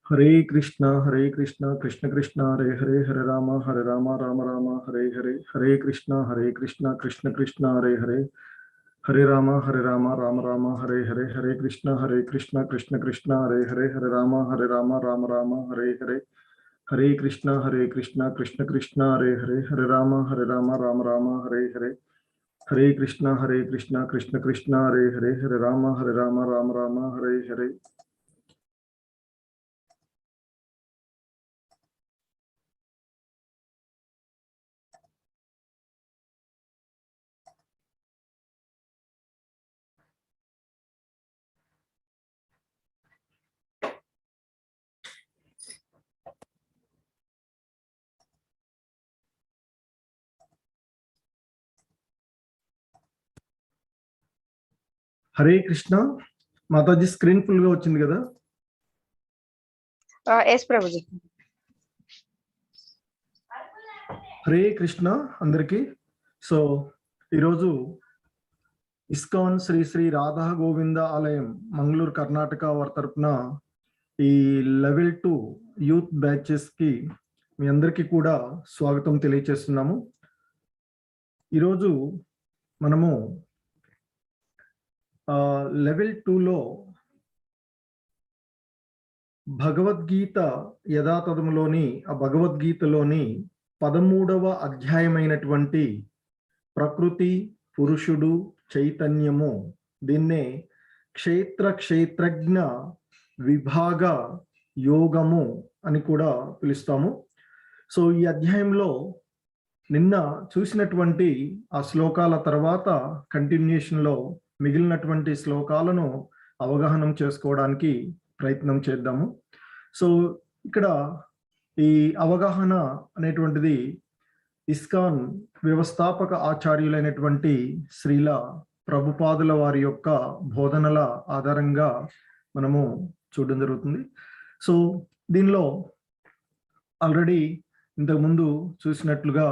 हरे कृष्णा कृष्ण कृष्ण हरे राम राम राम हरे कृष्णा कृष्ण कृष्ण हरे राम राम हरे कृष्णा कृष्ण कृष्ण हरे राम राम हरे कृष्णा कृष्ण कृष्ण हरे राम राम राम हरे कृष्णा कृष्ण कृष्ण हरे राम राम राम हरे Hare Krishna Mataji screen full గా వచ్చింది కదా? ఎస్ ప్రభుజీ. హరే కృష్ణ అందరికి. సో ఈరోజు ఇస్కాన్ శ్రీ శ్రీ రాధా గోవింద ఆలయం మంగళూరు కర్ణాటక వారి తరపున ఈ లెవెల్ 2 యూత్ బ్యాచెస్ కి మీ అందరికీ కూడా స్వాగతం తెలియజేస్తున్నాము. ఈరోజు మనము లెవెల్ 2లో భగవద్గీత యథాతథములోని ఆ భగవద్గీతలోని 13వ అధ్యాయమైనటువంటి ప్రకృతి పురుషుడు చైతన్యము, దీన్నే క్షేత్రజ్ఞ విభాగ యోగము అని కూడా పిలుస్తాము. సో ఈ అధ్యాయంలో నిన్న చూసినటువంటి ఆ శ్లోకాల తర్వాత కంటిన్యూషన్లో మిగిలినటువంటి శ్లోకాలను అవగాహన చేసుకోవడానికి ప్రయత్నం చేద్దాము. సో ఇక్కడ ఈ అవగాహన అనేటువంటిది ఇస్కాన్ వ్యవస్థాపక ఆచార్యులైనటువంటి శ్రీల ప్రభుపాదుల వారి యొక్క బోధనల ఆధారంగా మనము చూడడం జరుగుతుంది. సో దీనిలో ఆల్రెడీ ఇంతకుముందు చూసినట్లుగా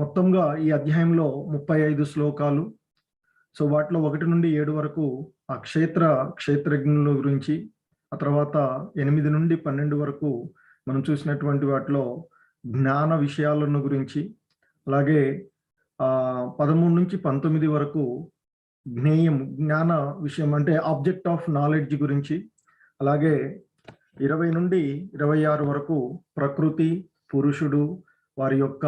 మొత్తంగా ఈ అధ్యాయంలో 35 శ్లోకాలు. సో వాటిలో 1 నుండి 7 వరకు ఆ క్షేత్రజ్ఞుల గురించి, ఆ తర్వాత 8 నుండి 12 వరకు మనం చూసినటువంటి వాటిలో జ్ఞాన విషయాలను గురించి, అలాగే 13 నుంచి 19 వరకు జ్ఞాన విషయం అంటే ఆబ్జెక్ట్ ఆఫ్ నాలెడ్జ్ గురించి, అలాగే 20 నుండి 26 వరకు ప్రకృతి పురుషుడు వారి యొక్క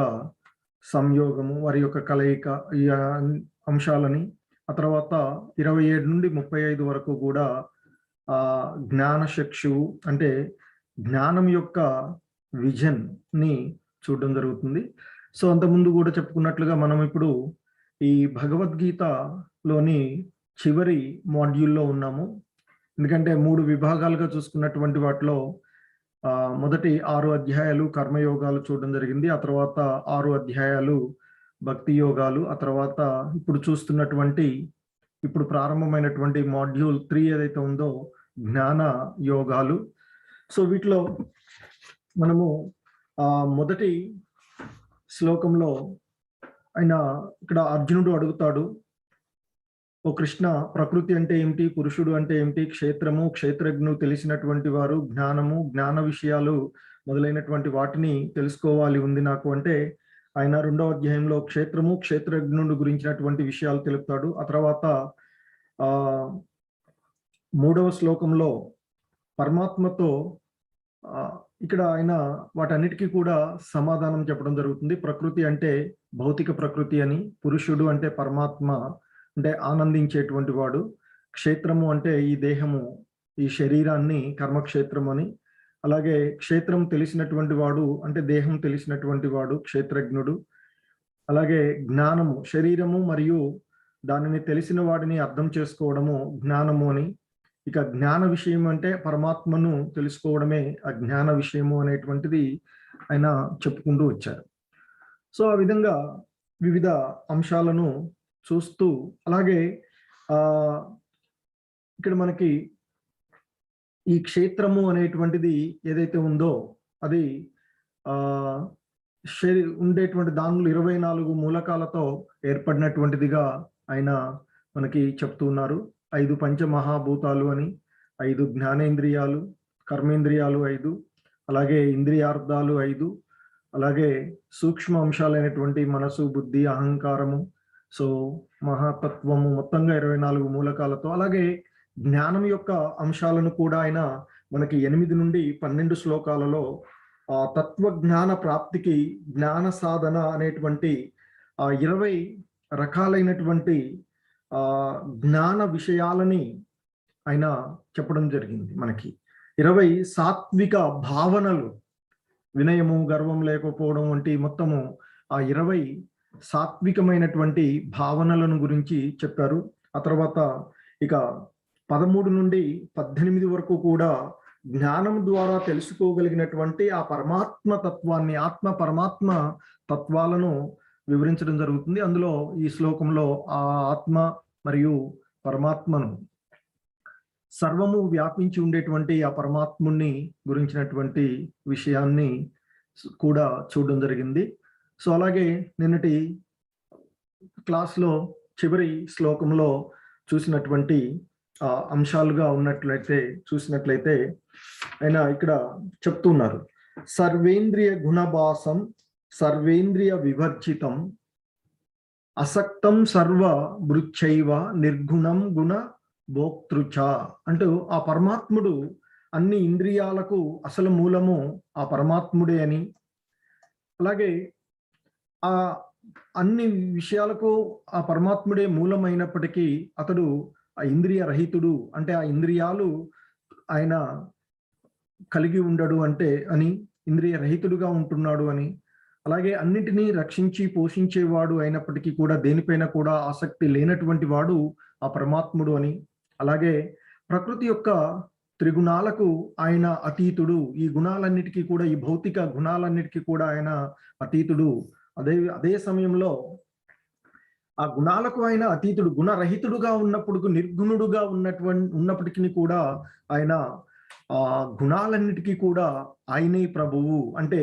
సంయోగము, వారి యొక్క కలయిక, ఈ అంశాలని, ఆ తర్వాత 27 నుండి 35 వరకు కూడా జ్ఞాన చక్షువు అంటే జ్ఞానం యొక్క విజన్ ని చూడడం జరుగుతుంది. సో అంతకుముందు కూడా చెప్పుకున్నట్లుగా మనం ఇప్పుడు ఈ భగవద్గీతలోని చివరి మాడ్యూల్లో ఉన్నాము. ఎందుకంటే 3 విభాగాలుగా చూసుకున్నటువంటి వాటిలో మొదటి 6 అధ్యాయాలు కర్మయోగాలు చూడడం జరిగింది. ఆ తర్వాత 6 అధ్యాయాలు భక్తి యోగాలు, ఆ తర్వాత ఇప్పుడు ప్రారంభమైనటువంటి మాడ్యూల్ 3 ఏదైతే ఉందో జ్ఞాన యోగాలు. సో వీటిలో మనము మొదటి శ్లోకంలో ఇక్కడ అర్జునుడు అడుగుతాడు, ఓ కృష్ణ, ప్రకృతి అంటే ఏమిటి, పురుషుడు అంటే ఏమిటి, క్షేత్రజ్ఞులు తెలిసినటువంటి వారు, జ్ఞాన విషయాలు మొదలైనటువంటి వాటిని తెలుసుకోవాలి ఉంది నాకు అంటే ఆయన 2వ అధ్యాయంలో క్షేత్రజ్ఞుడు గురించినటువంటి విషయాలు తెలుపుతాడు. ఆ తర్వాత 3వ శ్లోకంలో పరమాత్మతో ఇక్కడ ఆయన వాటన్నిటికీ కూడా సమాధానం చెప్పడం జరుగుతుంది. ప్రకృతి అంటే భౌతిక ప్రకృతి అని, పురుషుడు అంటే పరమాత్మ అంటే ఆనందించేటువంటి వాడు, క్షేత్రము అంటే ఈ దేహము, ఈ శరీరాన్ని కర్మక్షేత్రం అని, అలాగే క్షేత్రం తెలిసినటువంటి వాడు అంటే దేహం తెలిసినటువంటి వాడు క్షేత్రజ్ఞుడు, అలాగే జ్ఞానము శరీరము మరియు దానిని తెలిసిన వాడిని అర్థం చేసుకోవడము జ్ఞానము అని, ఇక జ్ఞాన విషయం అంటే పరమాత్మను తెలుసుకోవడమే ఆ జ్ఞాన విషయము అనేటువంటిది ఆయన చెప్పుకుంటూ వచ్చారు. సో ఆ విధంగా వివిధ అంశాలను చూస్తూ, అలాగే ఇక్కడ మనకి ఈ క్షేత్రము అనేటువంటిది ఏదైతే ఉందో అది ఉండేటువంటి దానిలో 24 మూలకాలతో ఏర్పడినటువంటిదిగా ఆయన మనకి చెప్తూ ఉన్నారు. 5 పంచమహాభూతాలు అని, 5 జ్ఞానేంద్రియాలు, కర్మేంద్రియాలు 5, అలాగే ఇంద్రియార్థాలు 5, అలాగే సూక్ష్మ అంశాలైనటువంటి మనసు, బుద్ధి, అహంకారము, సో మహాతత్వము, మొత్తంగా 24 మూలకాలతో, అలాగే జ్ఞానం యొక్క అంశాలను కూడా ఆయన మనకి 8 నుండి 12 శ్లోకాలలో తత్వజ్ఞాన ప్రాప్తికి జ్ఞాన సాధన అనేటువంటి 20 రకాలైనటువంటి జ్ఞాన విషయాలని ఆయన చెప్పడం జరిగింది. మనకి 20 సాత్విక భావనలు, వినయము, గర్వం లేకపోవడం వంటి మొత్తము 20 సాత్వికమైనటువంటి భావనలను గురించి చెప్పారు. ఆ తర్వాత ఇక 13 నుండి 18 వరకు కూడా జ్ఞానం ద్వారా తెలుసుకోగలిగినటువంటి ఆ పరమాత్మ తత్వాన్ని, ఆత్మ పరమాత్మ తత్వాలను వివరించడం జరుగుతుంది. అందులో ఈ శ్లోకంలో ఆ ఆత్మ మరియు పరమాత్మను, సర్వము వ్యాపించి ఉండేటువంటి ఆ పరమాత్ముని గురించినటువంటి విషయాన్ని కూడా చూడడం జరిగింది. సో అలాగే నిన్నటి క్లాస్లో చివరి శ్లోకంలో చూసినటువంటి అంశాలుగా చూసినట్లయితే ఆయన ఇక్కడ చెప్తున్నారు, సర్వేంద్రియ గుణభాసం సర్వేంద్రియ వివర్జితం అసక్తం సర్వ భృచ్చైవ నిర్గుణం గుణ భోక్తృచ అంటూ ఆ పరమాత్ముడు అన్ని ఇంద్రియాలకు అసలు మూలము ఆ పరమాత్ముడే అని, అలాగే ఆ అన్ని విషయాలకు ఆ పరమాత్ముడే మూలమైనప్పటికీ అతడు ఆ ఇంద్రియ రహితుడు, అంటే ఆ ఇంద్రియాలు ఆయన కలిగి ఉండడు అంటే అని, ఇంద్రియ రహితుడుగా ఉంటున్నాడు అని, అలాగే అన్నిటినీ రక్షించి పోషించేవాడు అయినప్పటికీ కూడా దేనిపైన కూడా ఆసక్తి లేనటువంటి వాడు ఆ పరమాత్ముడు అని, అలాగే ప్రకృతి యొక్క త్రిగుణాలకు ఆయన అతీతుడు, ఈ గుణాలన్నిటికీ కూడా, ఈ భౌతిక గుణాలన్నిటికీ కూడా ఆయన అతీతుడు. అదే సమయంలో ఆ గుణాలకు ఆయన అతీతుడు, గుణరహితుడుగా ఉన్నప్పుడు, నిర్గుణుడుగా ఉన్నప్పటికీ కూడా ఆయన ఆ గుణాలన్నిటికీ కూడా ఆయనే ప్రభువు. అంటే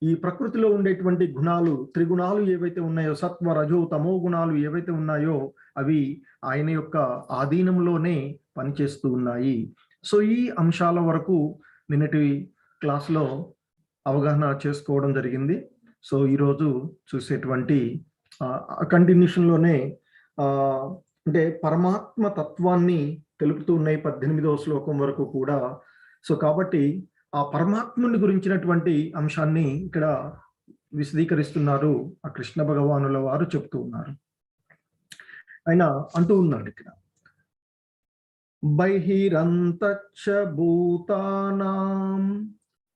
ఈ ప్రకృతిలో ఉండేటువంటి గుణాలు, త్రిగుణాలు ఏవైతే ఉన్నాయో, సత్వ రజో తమో గుణాలు ఏవైతే ఉన్నాయో అవి ఆయన యొక్క ఆధీనంలోనే పనిచేస్తూ ఉన్నాయి. సో ఈ అంశాల వరకు నిన్నటి క్లాస్లో అవగాహన చేసుకోవడం జరిగింది. సో ఈరోజు చూసేటువంటి కంటిన్యూషన్లోనే అంటే పరమాత్మ తత్వాన్ని తెలుపుతూ ఉన్నాయి 18వ శ్లోకం వరకు కూడా. సో కాబట్టి ఆ పరమాత్ముని గురించినటువంటి అంశాన్ని ఇక్కడ విశదీకరిస్తున్నారు ఆ కృష్ణ భగవానుల వారు, చెప్తూ ఉన్నారు. ఆయన అంటూ ఉన్నాడు ఇక్కడ, బహిరంతచ్చ భూతానాం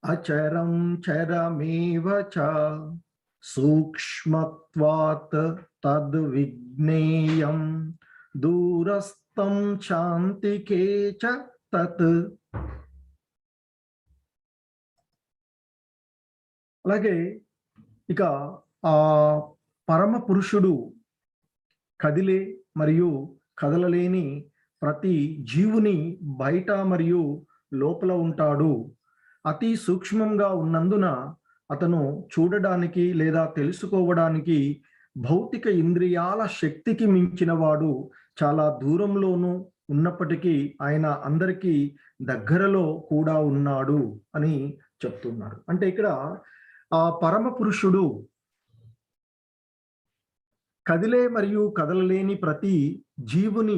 అచరం చరమేవ చ సూక్ష్మత్వాత్ తద్ విజ్ఞేయం దూరస్థం శాంతికే చ తత్. అలాగే ఇక ఆ పరమ పురుషుడు కదిలే మరియు కదలలేని ప్రతి జీవుని బయట మరియు లోపల ఉంటాడు. అతి సూక్ష్మంగా ఉన్నందున అతను చూడడానికి లేదా తెలుసుకోవడానికి భౌతిక ఇంద్రియాల శక్తికి మించిన వాడు. చాలా దూరంలోనూ ఉన్నప్పటికీ ఆయన అందరికీ దగ్గరలో కూడా ఉన్నాడు అని చెప్తున్నారు. అంటే ఇక్కడ ఆ పరమ పురుషుడు కదిలే మరియు కదలలేని ప్రతి జీవుని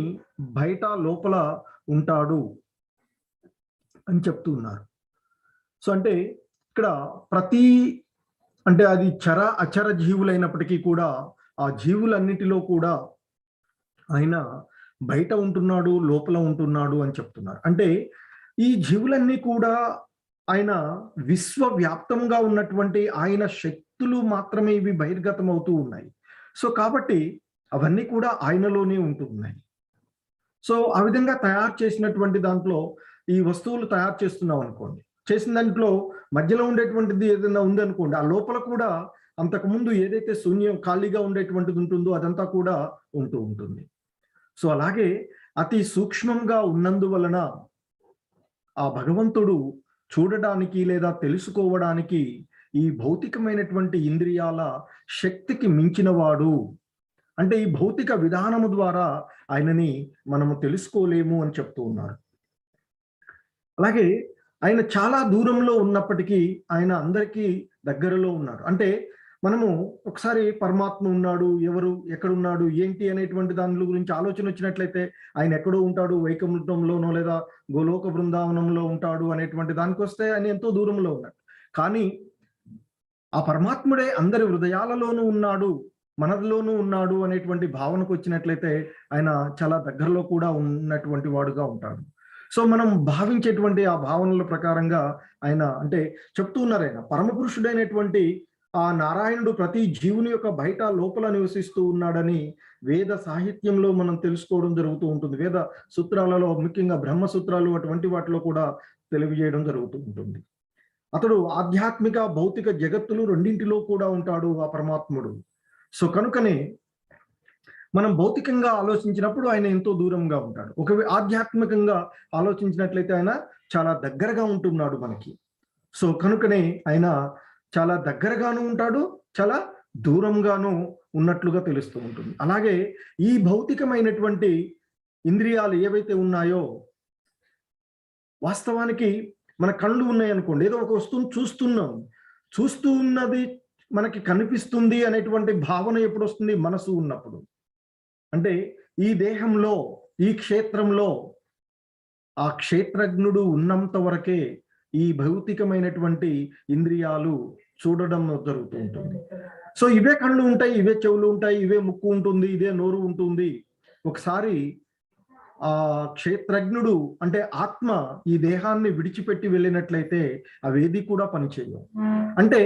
బయట లోపల ఉంటాడు అని చెప్తూ ఉన్నారు. సో అంటే ఇక్కడ అంటే అది అచర జీవులైనప్పటికీ కూడా ఆ జీవులన్నిటిలో కూడా ఆయన బయట ఉంటున్నాడు, లోపల ఉంటున్నాడు అని చెప్తున్నారు. అంటే ఈ జీవులన్నీ కూడా ఆయన విశ్వవ్యాప్తంగా ఉన్నటువంటి ఆయన శక్తులు మాత్రమే ఇవి బహిర్గతం అవుతూ ఉన్నాయి. సో కాబట్టి అవన్నీ కూడా ఆయనలోనే ఉంటున్నాయి. సో ఆ విధంగా తయారు చేసినటువంటి దాంట్లో ఈ వస్తువులు తయారు చేస్తున్నాం అనుకోండి, చేసిన దాంట్లో మధ్యలో ఉండేటువంటిది ఏదైనా ఉందనుకోండి, ఆ లోపల కూడా అంతకుముందు ఏదైతే శూన్యం ఖాళీగా ఉండేటువంటిది ఉంటుందో అదంతా కూడా ఉంటూ ఉంటుంది. సో అలాగే అతి సూక్ష్మంగా ఉన్నందువలన ఆ భగవంతుడు చూడడానికి లేదా తెలుసుకోవడానికి ఈ భౌతికమైనటువంటి ఇంద్రియాల శక్తికి మించినవాడు. అంటే ఈ భౌతిక విధానము ద్వారా ఆయనని మనము తెలుసుకోలేము అని చెప్తూ ఉన్నారు. అలాగే ఆయన చాలా దూరంలో ఉన్నప్పటికీ ఆయన అందరికీ దగ్గరలో ఉన్నాడు. అంటే మనము ఒకసారి పరమాత్మ ఉన్నాడు, ఎవరు, ఎక్కడున్నాడు, ఏంటి అనేటువంటి దాని గురించి ఆలోచన వచ్చినట్లయితే ఆయన ఎక్కడో ఉంటాడు, వైకుంఠంలోనో లేదా గోలోక బృందావనంలో ఉంటాడు అనేటువంటి దానికొస్తే ఆయన ఎంతో దూరంలో ఉన్నాడు. కానీ ఆ పరమాత్ముడే అందరి హృదయాలలోనూ ఉన్నాడు, మనలోనూ ఉన్నాడు అనేటువంటి భావనకు వచ్చినట్లయితే ఆయన చాలా దగ్గరలో కూడా ఉన్నటువంటి వాడుగా ఉంటాడు. సో మనం భావించేటువంటి ఆ భావనల ప్రకారంగా ఆయన అంటే చెప్తూ ఉన్నారు, ఆయన పరమపురుషుడైనటువంటి ఆ నారాయణుడు ప్రతి జీవుని యొక్క బయట లోపల నివసిస్తూ ఉన్నాడని వేద సాహిత్యంలో మనం తెలుసుకోవడం జరుగుతూ ఉంటుంది. వేద సూత్రాలలో ముఖ్యంగా బ్రహ్మ సూత్రాలు అటువంటి వాటిలో కూడా తెలియజేయడం జరుగుతూ ఉంటుంది. అతడు ఆధ్యాత్మిక భౌతిక జగత్తులు రెండింటిలో కూడా ఉంటాడు ఆ పరమాత్ముడు. సో కనుకనే మనం భౌతికంగా ఆలోచించినప్పుడు ఆయన ఎంతో దూరంగా ఉంటాడు. ఆధ్యాత్మికంగా ఆలోచించినట్లయితే ఆయన చాలా దగ్గరగా ఉంటున్నాడు మనకి. సో కనుకనే ఆయన చాలా దగ్గరగాను ఉంటాడు, చాలా దూరంగాను ఉన్నట్లుగా తెలుస్తూ ఉంటుంది. అలాగే ఈ భౌతికమైనటువంటి ఇంద్రియాలు ఏవైతే ఉన్నాయో, వాస్తవానికి మన కళ్ళు ఉన్నాయనుకోండి, ఏదో ఒక వస్తువును చూస్తూ ఉన్నది మనకి కనిపిస్తుంది అనేటువంటి భావన ఎప్పుడు వస్తుంది? మనసు ఉన్నప్పుడు. అంటే ఈ దేహంలో, ఈ క్షేత్రంలో ఆ క్షేత్రజ్ఞుడు ఉన్నంత వరకే ఈ భౌతికమైనటువంటి ఇంద్రియాలు చూడడం జరుగుతూ ఉంటుంది. సో ఇవే కళ్ళు ఉంటాయి, ఇవే చెవులు ఉంటాయి, ఇవే ముక్కు ఉంటుంది, ఇదే నోరు ఉంటుంది. ఒకసారి ఆ క్షేత్రజ్ఞుడు అంటే ఆత్మ ఈ దేహాన్ని విడిచిపెట్టి వెళ్ళినట్లయితే అవేది కూడా పనిచేయవు. అంటే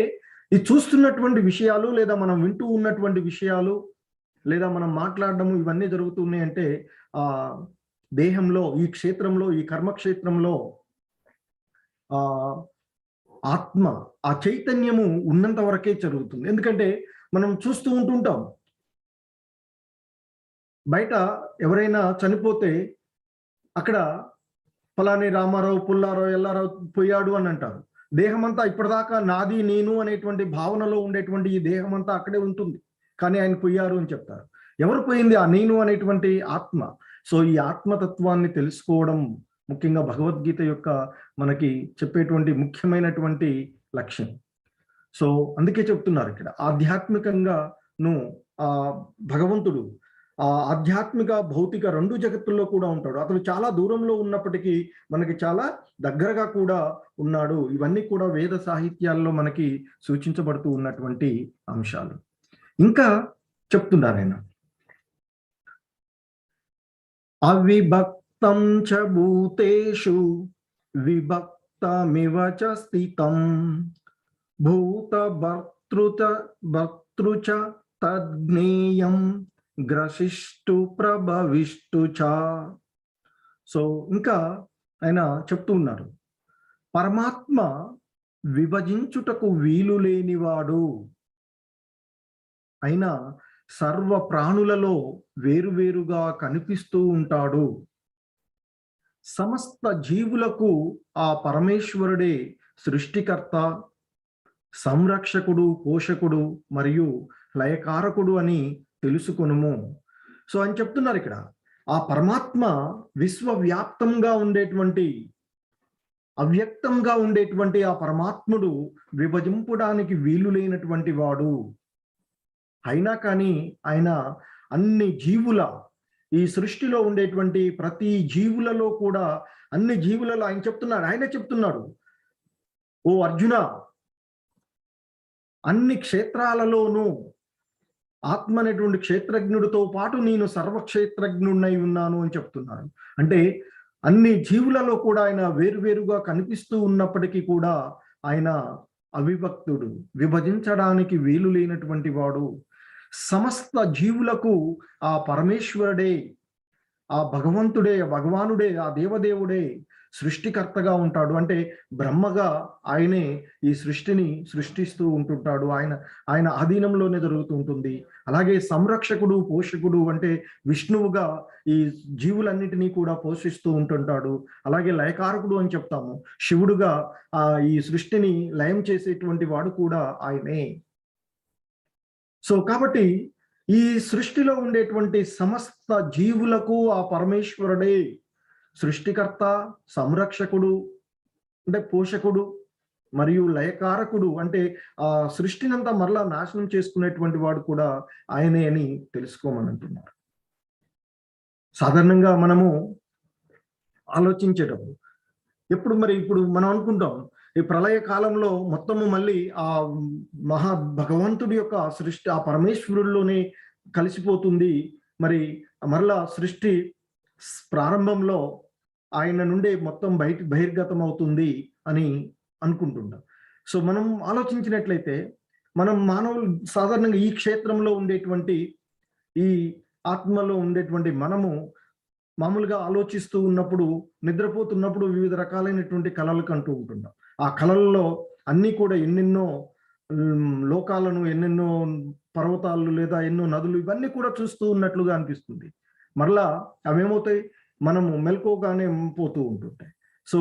ఈ చూస్తున్నటువంటి విషయాలు లేదా మనం వింటూ ఉన్నటువంటి విషయాలు లేదా మనం మాట్లాడడము ఇవన్నీ జరుగుతున్నాయి అంటే ఆ దేహంలో, ఈ క్షేత్రంలో, ఈ కర్మక్షేత్రంలో ఆత్మ, ఆ చైతన్యము ఉన్నంత వరకే జరుగుతుంది. ఎందుకంటే మనం చూస్తూ ఉంటుంటాం, బయట ఎవరైనా చనిపోతే అక్కడ ఫలాని రామారావు, పుల్లారావు, ఎల్లారావు పోయాడు అని అంటారు. దేహం అంతా ఇప్పటిదాకా నాది, నేను అనేటువంటి భావనలో ఉండేటువంటి ఈ దేహం అంతా అక్కడే ఉంటుంది, కానీ ఆయన పోయారు అని చెప్తారు. ఎవరు పోయింది? ఆ నేను అనేటువంటి ఆత్మ. సో ఈ ఆత్మతత్వాన్ని తెలుసుకోవడం ముఖ్యంగా భగవద్గీత యొక్క మనకి చెప్పేటువంటి ముఖ్యమైనటువంటి లక్ష్యం. సో అందుకే చెప్తున్నారు ఇక్కడ ఆధ్యాత్మికంగాను ఆ భగవంతుడు ఆ ఆధ్యాత్మిక భౌతిక రెండు జగత్తుల్లో కూడా ఉంటాడు. అతను చాలా దూరంలో ఉన్నప్పటికీ మనకి చాలా దగ్గరగా కూడా ఉన్నాడు. ఇవన్నీ కూడా వేద సాహిత్యాల్లో మనకి సూచించబడుతూ ఉన్నటువంటి అంశాలు. ఇంకా చెప్తున్నారు ఆయన, అవిభక్తం చ భూతేషు విభక్తమివ చ స్థితం భూత భర్తృ చ తజ్ఞేయం గ్రసిష్టు ప్రభవిష్టు చ. సో ఇంకా ఆయన చెప్తూ ఉన్నారు, పరమాత్మ విభజించుటకు వీలు లేనివాడు, అయినా సర్వ ప్రాణులలో వేరువేరుగా కనిపిస్తూ ఉంటాడు. సమస్త జీవులకు ఆ పరమేశ్వరుడే సృష్టికర్త, సంరక్షకుడు, పోషకుడు మరియు లయకారకుడు అని తెలుసుకొనుము. సో అని చెప్తున్నారు ఇక్కడ. ఆ పరమాత్మ విశ్వవ్యాప్తంగా ఉండేటువంటి, అవ్యక్తంగా ఉండేటువంటి ఆ పరమాత్ముడు విభజింపడానికి వీలు లేనటువంటి వాడు. అయినా కానీ ఆయన అన్ని జీవుల, ఈ సృష్టిలో ఉండేటువంటి ప్రతి జీవులలో కూడా, అన్ని జీవులలో ఆయన చెప్తున్నాడు, ఓ అర్జున, అన్ని క్షేత్రాలలోనూ ఆత్మ అనేటువంటి క్షేత్రజ్ఞుడితో పాటు నేను సర్వక్షేత్రజ్ఞుడినై ఉన్నాను అని చెప్తున్నారు. అంటే అన్ని జీవులలో కూడా ఆయన వేరువేరుగా కనిపిస్తూ ఉన్నప్పటికీ కూడా ఆయన అవిభక్తుడు, విభజించడానికి వీలు లేనటువంటి వాడు. సమస్త జీవులకు ఆ పరమేశ్వరుడే, ఆ భగవంతుడే, భగవానుడే, ఆ దేవదేవుడే సృష్టికర్తగా ఉంటాడు. అంటే బ్రహ్మగా ఆయనే ఈ సృష్టిని సృష్టిస్తూ ఉంటుంటాడు. ఆయన ఆధీనంలోనే జరుగుతూ ఉంటుంది. అలాగే సంరక్షకుడు, పోషకుడు అంటే విష్ణువుగా ఈ జీవులన్నిటినీ కూడా పోషిస్తూ ఉంటుంటాడు. అలాగే లయకారకుడు అని చెప్తాము, శివుడుగా ఈ సృష్టిని లయం చేసేటువంటి వాడు కూడా ఆయనే. సో కాబట్టి ఈ సృష్టిలో ఉండేటువంటి సమస్త జీవులకు ఆ పరమేశ్వరుడే సృష్టికర్త, సంరక్షకుడు, అంటే పోషకుడు మరియు లయకారకుడు, అంటే ఆ సృష్టినంతా మరలా నాశనం చేసుకునేటువంటి వాడు కూడా ఆయనే అని తెలుసుకోమని అంటున్నారు. సాధారణంగా మనము ఆలోచించేటప్పుడు ఇప్పుడు మనం అనుకుంటాం ఈ ప్రళయ కాలంలో మొత్తము మళ్ళీ ఆ భగవంతుడి యొక్క సృష్టి ఆ పరమేశ్వరుల్లోనే కలిసిపోతుంది. మరి మరలా సృష్టి ప్రారంభంలో ఆయన నుండే మొత్తం బహిర్గతం అవుతుంది అని అనుకుంటున్నాం. సో మనం ఆలోచించినట్లయితే మనం మానవులు సాధారణంగా ఈ క్షేత్రంలో ఉండేటువంటి ఈ ఆత్మలో ఉండేటువంటి మనము మామూలుగా ఆలోచిస్తూ ఉన్నప్పుడు, నిద్రపోతున్నప్పుడు వివిధ రకాలైనటువంటి కలలు కంటూ ఉంటున్నాం. ఆ కలల్లో అన్నీ కూడా ఎన్నెన్నో లోకాలను, ఎన్నెన్నో పర్వతాలు లేదా ఎన్నో నదులు ఇవన్నీ కూడా చూస్తూ ఉన్నట్లుగా అనిపిస్తుంది. మరలా అవేమవుతాయి, మనము మెలకువగానే పోతూ ఉంటుంటాయి. సో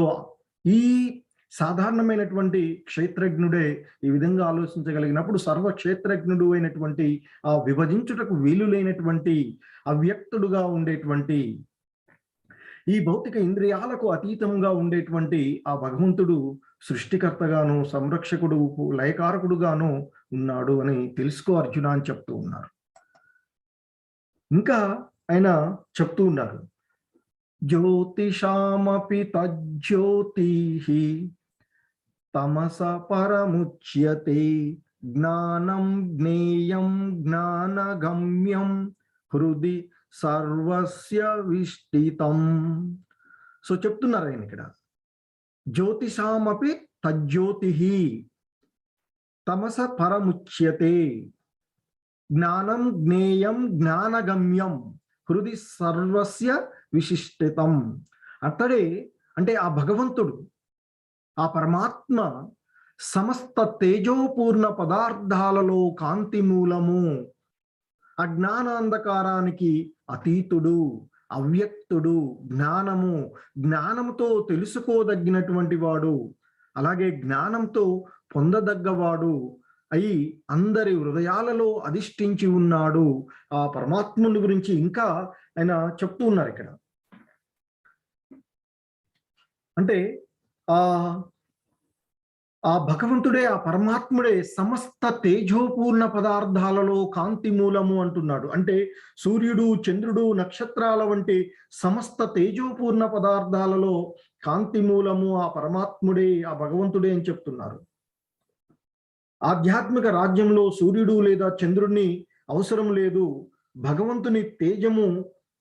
ఈ సాధారణమైనటువంటి క్షేత్రజ్ఞుడే ఈ విధంగా ఆలోచించగలిగినప్పుడు సర్వ క్షేత్రజ్ఞుడు అయినటువంటి ఆ విభజించుటకు వీలు లేనటువంటి అవ్యక్తుడుగా ఉండేటువంటి ఈ భౌతిక ఇంద్రియాలకు అతీతంగా ఉండేటువంటి ఆ భగవంతుడు సృష్టికర్తగాను, సంరక్షకుడు, లయకారకుడుగాను ఉన్నాడు అని తెలుసుకో అర్జున అని చెప్తూ ఉన్నారు. ఇంకా ఆయన చెప్తూ ఉన్నారు, జ్యోతిషామపి తజ్జ్యోతిః తమస పరముచ్యతే జ్ఞానం జ్ఞేయం జ్ఞానగమ్యం హృది సర్వస్య విష్టితం. సో చెప్తున్నారు ఆయన ఇక్కడ, జ్యోతిషామపి తజ్జ్యోతిః తమస పరముచ్యతే జ్ఞానం జ్ఞేయం జ్ఞానగమ్యం హృది సర్వస్య విశిష్టితం. అతడే అంటే ఆ భగవంతుడు, ఆ పరమాత్మ సమస్త తేజోపూర్ణ పదార్థాలలో కాంతి మూలము, అజ్ఞానాంధకారానికి అతీతుడు, అవ్యక్తుడు, జ్ఞానముతో తెలుసుకోదగినటువంటి వాడు, అలాగే జ్ఞానంతో పొందదగ్గవాడు అయి అందరి హృదయాలలో అధిష్ఠించి ఉన్నాడు. ఆ పరమాత్ముని గురించి ఇంకా ఆయన చెప్తూ ఉన్నారు ఇక్కడ. అంటే ఆ భగవంతుడే, ఆ పరమాత్ముడే సమస్త తేజోపూర్ణ పదార్థాలలో కాంతి మూలము అంటున్నాడు. అంటే సూర్యుడు, చంద్రుడు, నక్షత్రాల వంటి సమస్త తేజోపూర్ణ పదార్థాలలో కాంతి మూలము ఆ పరమాత్ముడే, ఆ భగవంతుడే అని చెప్తున్నారు. ఆధ్యాత్మిక రాజ్యంలో సూర్యుడు లేదా చంద్రుడిని అవసరం లేదు, భగవంతుని తేజము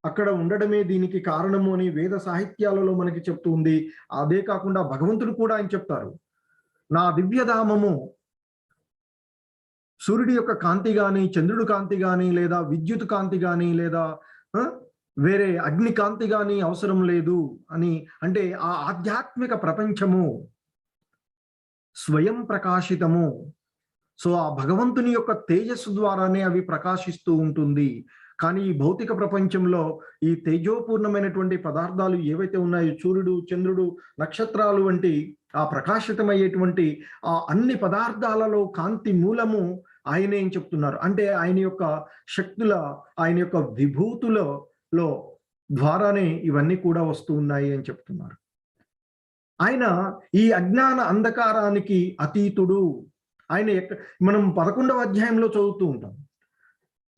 అక్కడ ఉండడమే దీనికి కారణము అని వేద సాహిత్యాలలో మనకి చెప్తుంది. అదే కాకుండా భగవంతుడు కూడా ఆయన చెప్తారు, నా దివ్యధామము సూర్యుడి యొక్క కాంతి గాని, చంద్రుడి కాంతి గాని, లేదా విద్యుత్ కాంతి గాని, లేదా వేరే అగ్ని కాంతి గాని అవసరం లేదు అని. అంటే ఆ ఆధ్యాత్మిక ప్రపంచము స్వయం ప్రకాశితము. సో ఆ భగవంతుని యొక్క తేజస్సు ద్వారానే అవి ప్రకాశిస్తూ ఉంటుంది. కానీ ఈ భౌతిక ప్రపంచంలో ఈ తేజోపూర్ణమైనటువంటి పదార్థాలు ఏవైతే ఉన్నాయో, సూర్యుడు, చంద్రుడు, నక్షత్రాలు వంటి ఆ ప్రకాశితమయ్యేటువంటి ఆ అన్ని పదార్థాలలో కాంతి మూలము ఆయనే అని చెప్తున్నారు. అంటే ఆయన యొక్క శక్తుల, ఆయన యొక్క విభూతులలో ద్వారానే ఇవన్నీ కూడా వస్తూ ఉన్నాయి అని చెప్తున్నారు. ఆయన ఈ అజ్ఞాన అంధకారానికి అతీతుడు. ఆయన మనం 11వ అధ్యాయంలో చదువుతూ ఉంటాం,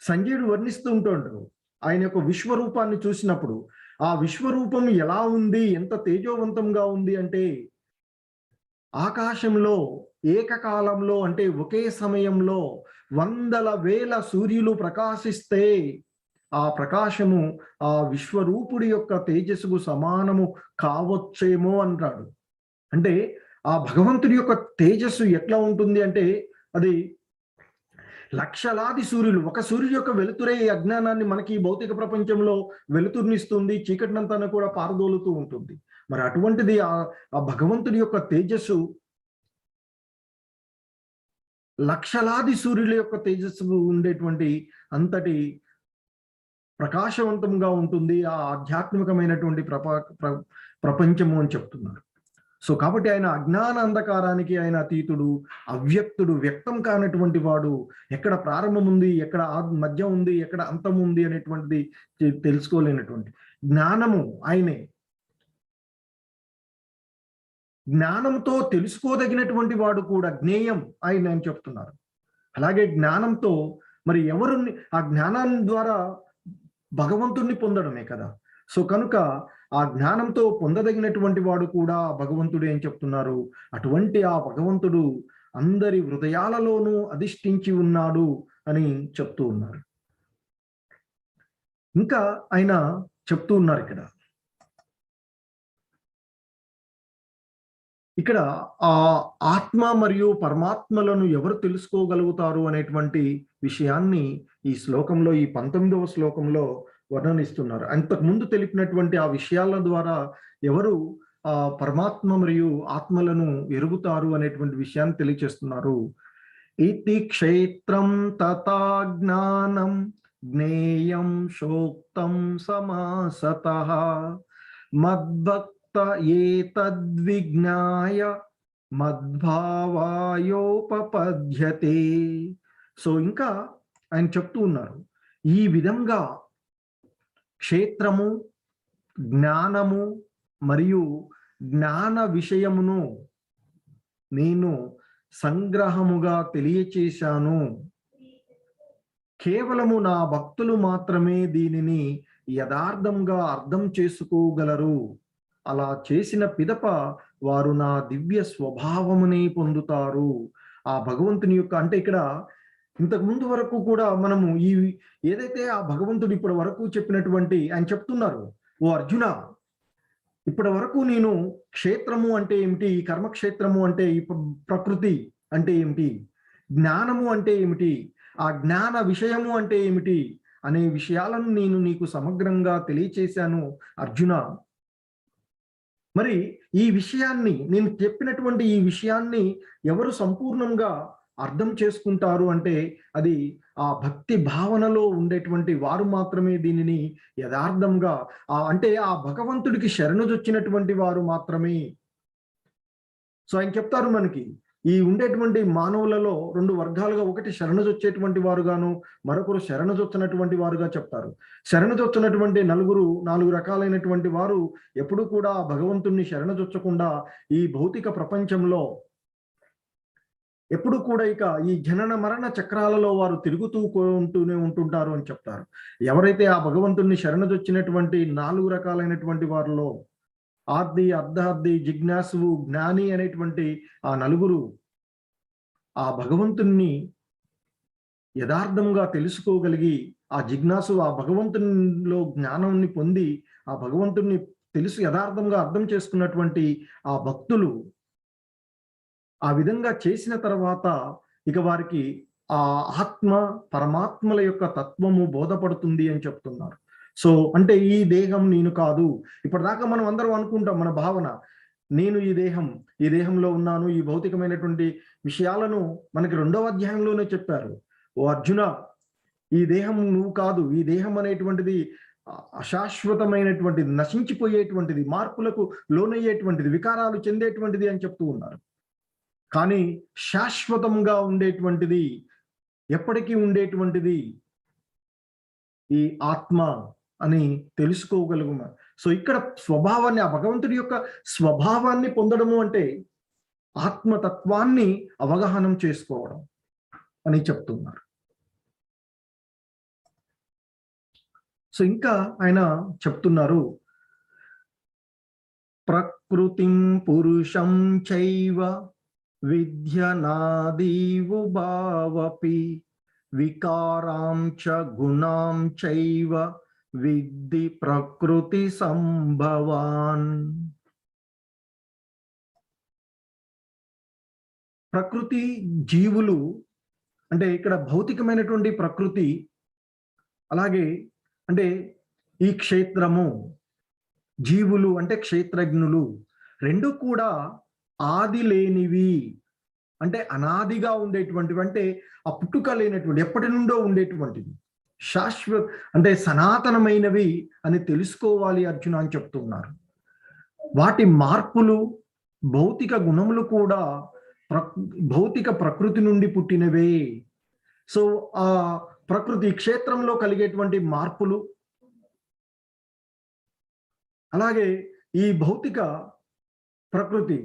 సంజయుడు వర్ణిస్తూ ఉంటాడు ఆయన యొక్క విశ్వరూపాన్ని చూసినప్పుడు. ఆ విశ్వరూపం ఎలా ఉంది, ఎంత తేజోవంతంగా ఉంది అంటే, ఆకాశంలో ఏకకాలంలో అంటే ఒకే సమయంలో 100,000 సూర్యులు ప్రకాశిస్తే ఆ ప్రకాశము ఆ విశ్వరూపుడి యొక్క తేజస్సుకు సమానము కావచ్చేమో అంటాడు. అంటే ఆ భగవంతుడి యొక్క తేజస్సు ఎట్లా ఉంటుంది అంటే, అది లక్షలాది సూర్యులు, ఒక సూర్యుడి యొక్క వెలుతురే ఈ అజ్ఞానాన్ని మనకి భౌతిక ప్రపంచంలో వెలుతురునిస్తుంది, చీకటినంతా కూడా పారదోలుతూ ఉంటుంది. మరి అటువంటిది ఆ భగవంతుడి యొక్క తేజస్సు లక్షలాది సూర్యుల యొక్క తేజస్సు ఉండేటువంటి అంతటి ప్రకాశవంతంగా ఉంటుంది ఆ ఆధ్యాత్మికమైనటువంటి ప్రపంచము అని చెప్తున్నారు. సో కాబట్టి ఆయన అజ్ఞాన అంధకారానికి ఆయన అతీతుడు, అవ్యక్తుడు, వ్యక్తం కానటువంటి వాడు. ఎక్కడ ప్రారంభం ఉంది, ఎక్కడ మధ్య ఉంది, ఎక్కడ అంతం ఉంది అనేటువంటిది తెలుసుకోలేనటువంటి జ్ఞానము ఆయనే. జ్ఞానంతో తెలుసుకోదగినటువంటి వాడు కూడా జ్ఞేయం ఆయన చెప్తున్నారు. అలాగే జ్ఞానంతో మరి ఎవరు ఆ జ్ఞానం ద్వారా భగవంతుణ్ణి పొందడమే కదా. సో కనుక ఆ జ్ఞానంతో పొందదగినటువంటి వాడు కూడా భగవంతుడే అని చెప్తున్నారు. అటువంటి ఆ భగవంతుడు అందరి హృదయాలలోనూ అధిష్ఠించి ఉన్నాడు అని చెప్తూ ఉన్నారు. ఇంకా ఆయన చెప్తూ ఉన్నారు ఇక్కడ ఆ ఆత్మ మరియు పరమాత్మలను ఎవరు తెలుసుకోగలుగుతారు అనేటువంటి విషయాన్ని ఈ శ్లోకంలో, ఈ 19వ శ్లోకంలో వర్ణనిస్తున్నారు. అంతకుముందు తెలిపినటువంటి ఆ విషయాల ద్వారా ఎవరు ఆ పరమాత్మ మరియు ఆత్మలను ఎరుగుతారు అనేటువంటి విషయాన్ని తెలియచేస్తున్నారు. ఇతి క్షేత్రం తథా జ్ఞానం జ్ఞేయం శోక్తం సమాసతః మద్భక్త ఏతద్విజ్ఞాయ మద్భావాయోపపద్యతే. సో ఇంకా ఆయన చెప్తూ ఉన్నారు, ఈ విధంగా క్షేత్రము, జ్ఞానము మరియు జ్ఞాన విషయమును నేను సంగ్రహముగా తెలియచేశాను. కేవలము నా భక్తులు మాత్రమే దీనిని యథార్థంగా అర్థం చేసుకోగలరు. అలా చేసిన పిదప వారు నా దివ్య స్వభావమునే పొందుతారు. ఆ భగవంతుని యొక్క అంటే ఇక్కడ ఇంతకు ముందు వరకు కూడా మనము ఈ ఏదైతే ఆ భగవంతుడు ఇప్పటి వరకు చెప్పినటువంటి ఆయన చెప్తున్నారు, ఓ అర్జున, ఇప్పటి వరకు నేను క్షేత్రము అంటే ఏమిటి, కర్మక్షేత్రము అంటే ప్రకృతి అంటే ఏమిటి, జ్ఞానము అంటే ఏమిటి, ఆ జ్ఞాన విషయము అంటే ఏమిటి అనే విషయాలను నేను నీకు సమగ్రంగా తెలియచేశాను అర్జున. మరి ఈ విషయాన్ని నేను చెప్పినటువంటి ఈ విషయాన్ని ఎవరు సంపూర్ణంగా అర్థం చేసుకుంటారు అంటే అది ఆ భక్తి భావనలో ఉండేటువంటి వారు మాత్రమే దీనిని యథార్థంగా అంటే ఆ భగవంతుడికి శరణుజొచ్చినటువంటి వారు మాత్రమే. సో ఆయన చెప్తారు మనకి ఈ ఉండేటువంటి మానవులలో 2 వర్గాలుగా, ఒకటి శరణుజొచ్చేటువంటి వారుగాను, మరొకరు శరణుజొచ్చినటువంటి వారుగా చెప్తారు. శరణుజొచ్చినటువంటి 4 రకాలైనటువంటి వారు ఎప్పుడు కూడా భగవంతుణ్ణి శరణుజొచ్చకుండా ఈ భౌతిక ప్రపంచంలో ఎప్పుడు కూడా ఇక ఈ జనన మరణ చక్రాలలో వారు తిరుగుతూ ఉంటుంటారు అని చెప్తారు. ఎవరైతే ఆ భగవంతుణ్ణి శరణుజొచ్చినటువంటి 4 రకాలైనటువంటి వారిలో ఆర్ది, అర్ధార్థి, జిజ్ఞాసువు, జ్ఞాని అనేటువంటి ఆ 4 ఆ భగవంతుణ్ణి యథార్థంగా తెలుసుకోగలిగి ఆ జిజ్ఞాసు ఆ భగవంతునిలో జ్ఞానాన్ని పొంది ఆ భగవంతుణ్ణి యథార్థంగా అర్థం చేసుకున్నటువంటి ఆ భక్తులు ఆ విధంగా చేసిన తర్వాత ఇక వారికి ఆ ఆత్మ పరమాత్మల యొక్క తత్వము బోధపడుతుంది అని చెప్తున్నారు. సో అంటే ఈ దేహం నేను కాదు. ఇప్పటిదాకా మనం అందరం అనుకుంటాం, మన భావన, నేను ఈ దేహంలో ఉన్నాను. ఈ భౌతికమైనటువంటి విషయాలను మనకి 2వ అధ్యాయంలోనే చెప్పారు. ఓ అర్జున, ఈ దేహం నువ్వు కాదు. ఈ దేహం అనేటువంటిది అశాశ్వతమైనటువంటిది, నశించిపోయేటువంటిది, మార్పులకు లోనయ్యేటువంటిది, వికారాలు చెందేటువంటిది అని చెప్తూ ఉన్నారు. కానీ శాశ్వతంగా ఉండేటువంటిది, ఎప్పటికీ ఉండేటువంటిది ఈ ఆత్మ అని తెలుసుకోగలుగు. సో ఇక్కడ స్వభావాన్ని, ఆ భగవంతుడి యొక్క స్వభావాన్ని పొందడము అంటే ఆత్మతత్వాన్ని అవగాహనం చేసుకోవడం అని చెప్తున్నారు. సో ఇంకా ఆయన చెప్తున్నారు, ప్రకృతిం పురుషం చైవ విద్యనాదీవు భావపి వికారాం చ గుణాం చైవ విద్ధి ప్రకృతి సంభవాన్. ప్రకృతి, జీవులు అంటే ఇక్కడ భౌతికమైనటువంటి ప్రకృతి, అలాగే అంటే ఈ క్షేత్రము, జీవులు అంటే క్షేత్రజ్ఞులు, 2 కూడా ఆది లేనివి అంటే అనాదిగా ఉండేటువంటివి, అంటే ఆ పుట్టుక లేనటువంటి, ఎప్పటి నుండో ఉండేటువంటివి, శాశ్వత అంటే సనాతనమైనవి అని తెలుసుకోవాలి అర్జున అని చెప్తున్నారు. వాటి మార్పులు, భౌతిక గుణములు కూడా భౌతిక ప్రకృతి నుండి పుట్టినవే. సో ఆ ప్రకృతి క్షేత్రంలో కలిగేటువంటి మార్పులు, అలాగే ఈ భౌతిక ప్రకృతి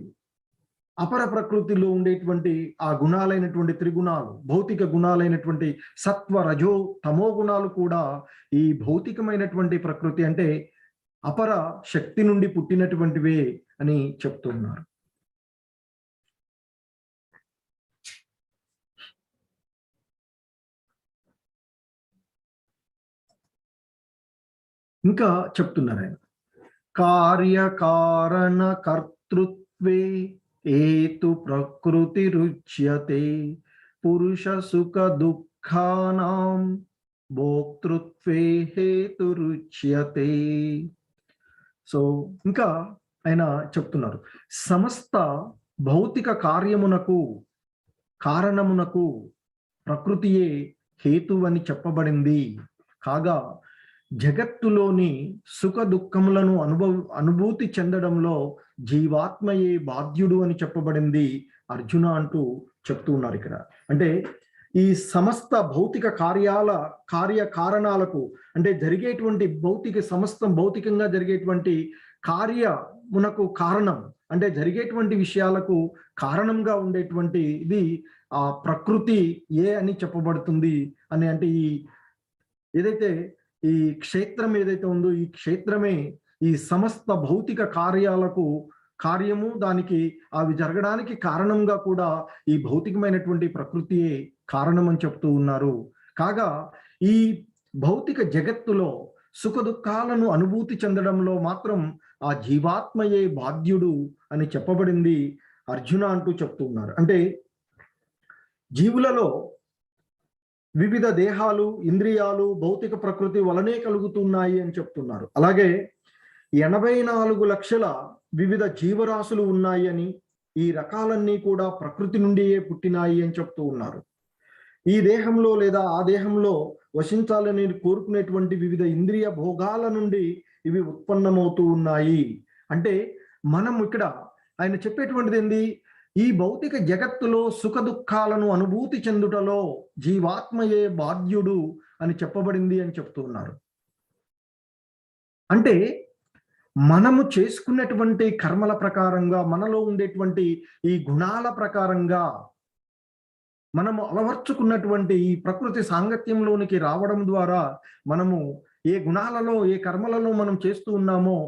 అపర ప్రకృతిలో ఉండేటువంటి ఆ గుణాలైనటువంటి త్రిగుణాలు, భౌతిక గుణాలైనటువంటి సత్వ రజో తమో గుణాలు కూడా ఈ భౌతికమైనటువంటి ప్రకృతి అంటే అపర శక్తి నుండి పుట్టినటువంటివే అని చెప్తున్నారు. ఇంకా చెప్తున్నారు ఆయన, కార్యకారణ కర్తృత్వే ఏతు ప్రకృతి రుచ్యతే పురుష సుఖ దుఃఖానాం భోక్తృత్వే హేతు రుచ్యతే. సో ఇంకా ఆయన చెప్తున్నారు, సమస్త భౌతిక కార్యమునకు కారణమునకు ప్రకృతియే హేతువని చెప్పబడింది. కాగా జగత్తులోని సుఖ దుఃఖములను అనుభూతి చెందడంలో జీవాత్మయే బాధ్యుడు అని చెప్పబడింది అర్జున అంటూ చెప్తూ ఉన్నారు ఇక్కడ. అంటే ఈ సమస్త భౌతిక కారణాలకు అంటే జరిగేటువంటి సమస్తం భౌతికంగా జరిగేటువంటి కార్యమునకు కారణం అంటే జరిగేటువంటి విషయాలకు కారణంగా ఉండేటువంటి ఇది ఆ ప్రకృతి అని చెప్పబడుతుంది అని. అంటే ఈ ఏదైతే ఈ క్షేత్రం ఏదైతే ఉందో ఈ క్షేత్రమే ఈ సమస్త భౌతిక కార్యము దానికి అవి జరగడానికి కారణంగా కూడా ఈ భౌతికమైనటువంటి ప్రకృతియే కారణం అని చెప్తూ ఉన్నారు. కాగా ఈ భౌతిక జగత్తులో సుఖ దుఃఖాలను అనుభూతి చెందడంలో మాత్రం ఆ జీవాత్మయే బాధ్యుడు అని చెప్పబడింది అర్జున అంటూ చెప్తూ ఉన్నారు. అంటే జీవులలో వివిధ దేహాలు, ఇంద్రియాలు భౌతిక ప్రకృతి వలనే కలుగుతున్నాయి అని చెప్తున్నారు. అలాగే 84 లక్షల వివిధ జీవరాశులు ఉన్నాయి అని, ఈ రకాలన్నీ కూడా ప్రకృతి నుండియే పుట్టినాయి అని చెప్తూ ఉన్నారు. ఈ దేహంలో లేదా ఆ దేహంలో వశించాలని కోరుకునేటువంటి వివిధ ఇంద్రియ భోగాల నుండి ఇవి ఉత్పన్నమవుతూ ఉన్నాయి. అంటే మనం ఇక్కడ ఆయన చెప్పేటువంటిది ఏంది, ఈ భౌతిక జగత్తులో సుఖ దుఃఖాలను అనుభూతి చెందుటలో జీవాత్మయే బాధ్యుడు అని చెప్పబడింది అని చెప్తూ ఉన్నారు. అంటే మనము చేసుకున్నటువంటి కర్మల ప్రకారంగా, మనలో ఉండేటువంటి ఈ గుణాల ప్రకారంగా మనము అలవర్చుకున్నటువంటి ఈ ప్రకృతి సాంగత్యంలోనికి రావడం ద్వారా మనము ఏ గుణాలలో ఏ కర్మలలో మనం చేస్తూ ఉన్నామో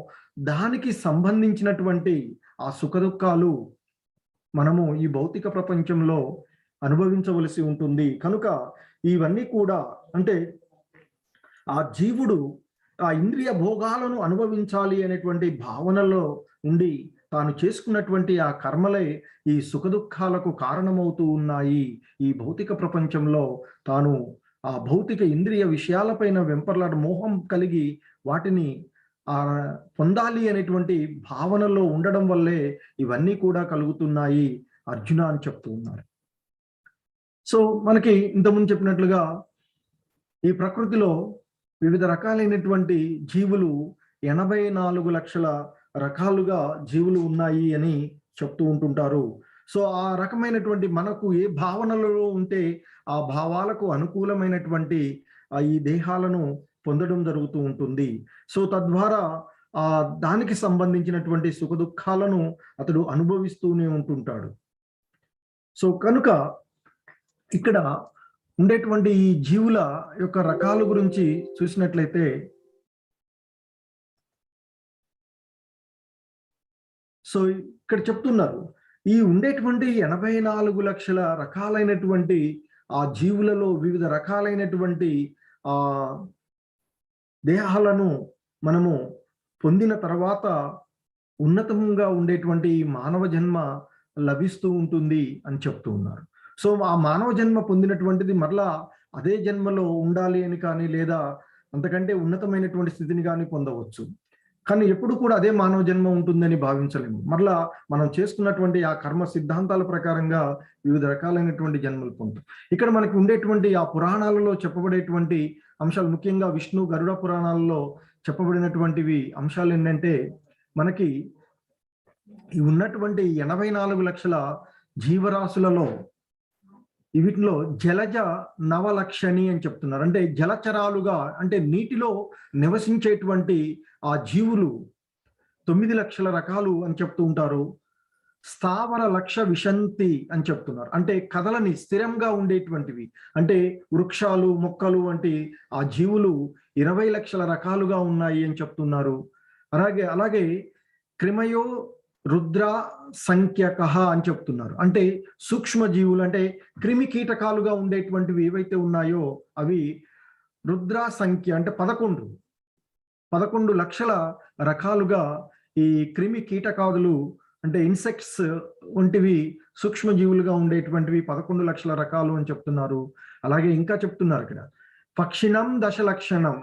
దానికి సంబంధించినటువంటి ఆ సుఖ దుఃఖాలు మనము ఈ భౌతిక ప్రపంచంలో అనుభవించవలసి ఉంటుంది. కనుక ఇవన్నీ కూడా అంటే ఆ జీవుడు ఆ ఇంద్రియ భోగాలను అనుభవించాలి అనేటువంటి భావనలో ఉండి తాను చేసుకున్నటువంటి ఆ కర్మలే ఈ సుఖ దుఃఖాలకు కారణమవుతూ ఉన్నాయి. ఈ భౌతిక ప్రపంచంలో తాను ఆ భౌతిక ఇంద్రియ విషయాలపైన వెంపర్లాట మోహం కలిగి వాటిని పొందాలి అనేటువంటి భావనలో ఉండడం వల్లే ఇవన్నీ కూడా కలుగుతున్నాయి అర్జున అని చెప్తూ ఉన్నారు. సో మనకి ఇంతకుముందు చెప్పినట్లుగా ఈ ప్రకృతిలో వివిధ రకాలైనటువంటి జీవులు 84 లక్షల రకాలుగా జీవులు ఉన్నాయి అని చెప్తూ ఉంటుంటారు. సో ఆ రకమైనటువంటి మనకు ఏ భావనలలో ఉంటే ఆ భావాలకు అనుకూలమైనటువంటి ఈ దేహాలను పొందడం జరుగుతూ ఉంటుంది. సో తద్వారా దానికి సంబంధించినటువంటి సుఖ దుఃఖాలను అతడు అనుభవిస్తూనే ఉంటుంటాడు. సో కనుక ఇక్కడ ఉండేటువంటి ఈ జీవుల యొక్క రకాల గురించి చూసినట్లయితే సో ఇక్కడ చెప్తున్నారు, ఈ ఉండేటువంటి 84 లక్షల రకాలైనటువంటి ఆ జీవులలో వివిధ రకాలైనటువంటి దేహాలను మనము పొందిన తర్వాత ఉన్నతంగా ఉండేటువంటి మానవ జన్మ లభిస్తూ ఉంటుంది అని చెప్తూ ఉన్నారు. సో ఆ మానవ జన్మ పొందినటువంటిది మరలా అదే జన్మలో ఉండాలి అని కానీ లేదా అంతకంటే ఉన్నతమైనటువంటి స్థితిని కానీ పొందవచ్చు. కానీ ఎప్పుడు కూడా అదే మానవ జన్మ ఉంటుందని భావించలేము. మరలా మనం చేసుకున్నటువంటి ఆ కర్మ సిద్ధాంతాల ప్రకారంగా వివిధ రకాలైనటువంటి జన్మలు పొందుతాం. ఇక్కడ మనకి ఉండేటువంటి ఆ పురాణాలలో చెప్పబడేటువంటి అంశాలు, ముఖ్యంగా విష్ణు గరుడ పురాణాలలో చెప్పబడినటువంటివి అంశాలు ఏంటంటే, మనకి ఈ ఉన్నటువంటి 84 లక్షల జీవరాశులలో వీటిలో జలజ నవలక్షణి అని చెప్తున్నారు. అంటే జలచరాలుగా అంటే నీటిలో నివసించేటువంటి ఆ జీవులు 9 లక్షల రకాలు అని చెప్తూ ఉంటారు. స్థావర లక్ష విశంతి అని చెప్తున్నారు. అంటే కదలని స్థిరంగా ఉండేటువంటివి, అంటే వృక్షాలు మొక్కలు వంటి ఆ జీవులు 20 లక్షల రకాలుగా ఉన్నాయి అని చెప్తున్నారు. అలాగే అలాగే క్రిమయో రుద్ర సంఖ్యకః అని చెప్తున్నారు. అంటే సూక్ష్మ జీవులు, అంటే క్రిమి కీటకాలుగా ఉండేటువంటివి ఏవైతే ఉన్నాయో అవి రుద్ర సంఖ్య అంటే 11 లక్షల రకాలుగా ఈ క్రిమి కీటకాదులు అంటే ఇన్సెక్ట్స్ వంటివి సూక్ష్మజీవులుగా ఉండేటువంటివి 11 లక్షల రకాలు అని చెప్తున్నారు. అలాగే ఇంకా చెప్తున్నారు ఇక్కడ పక్షిణం దశలక్షణం,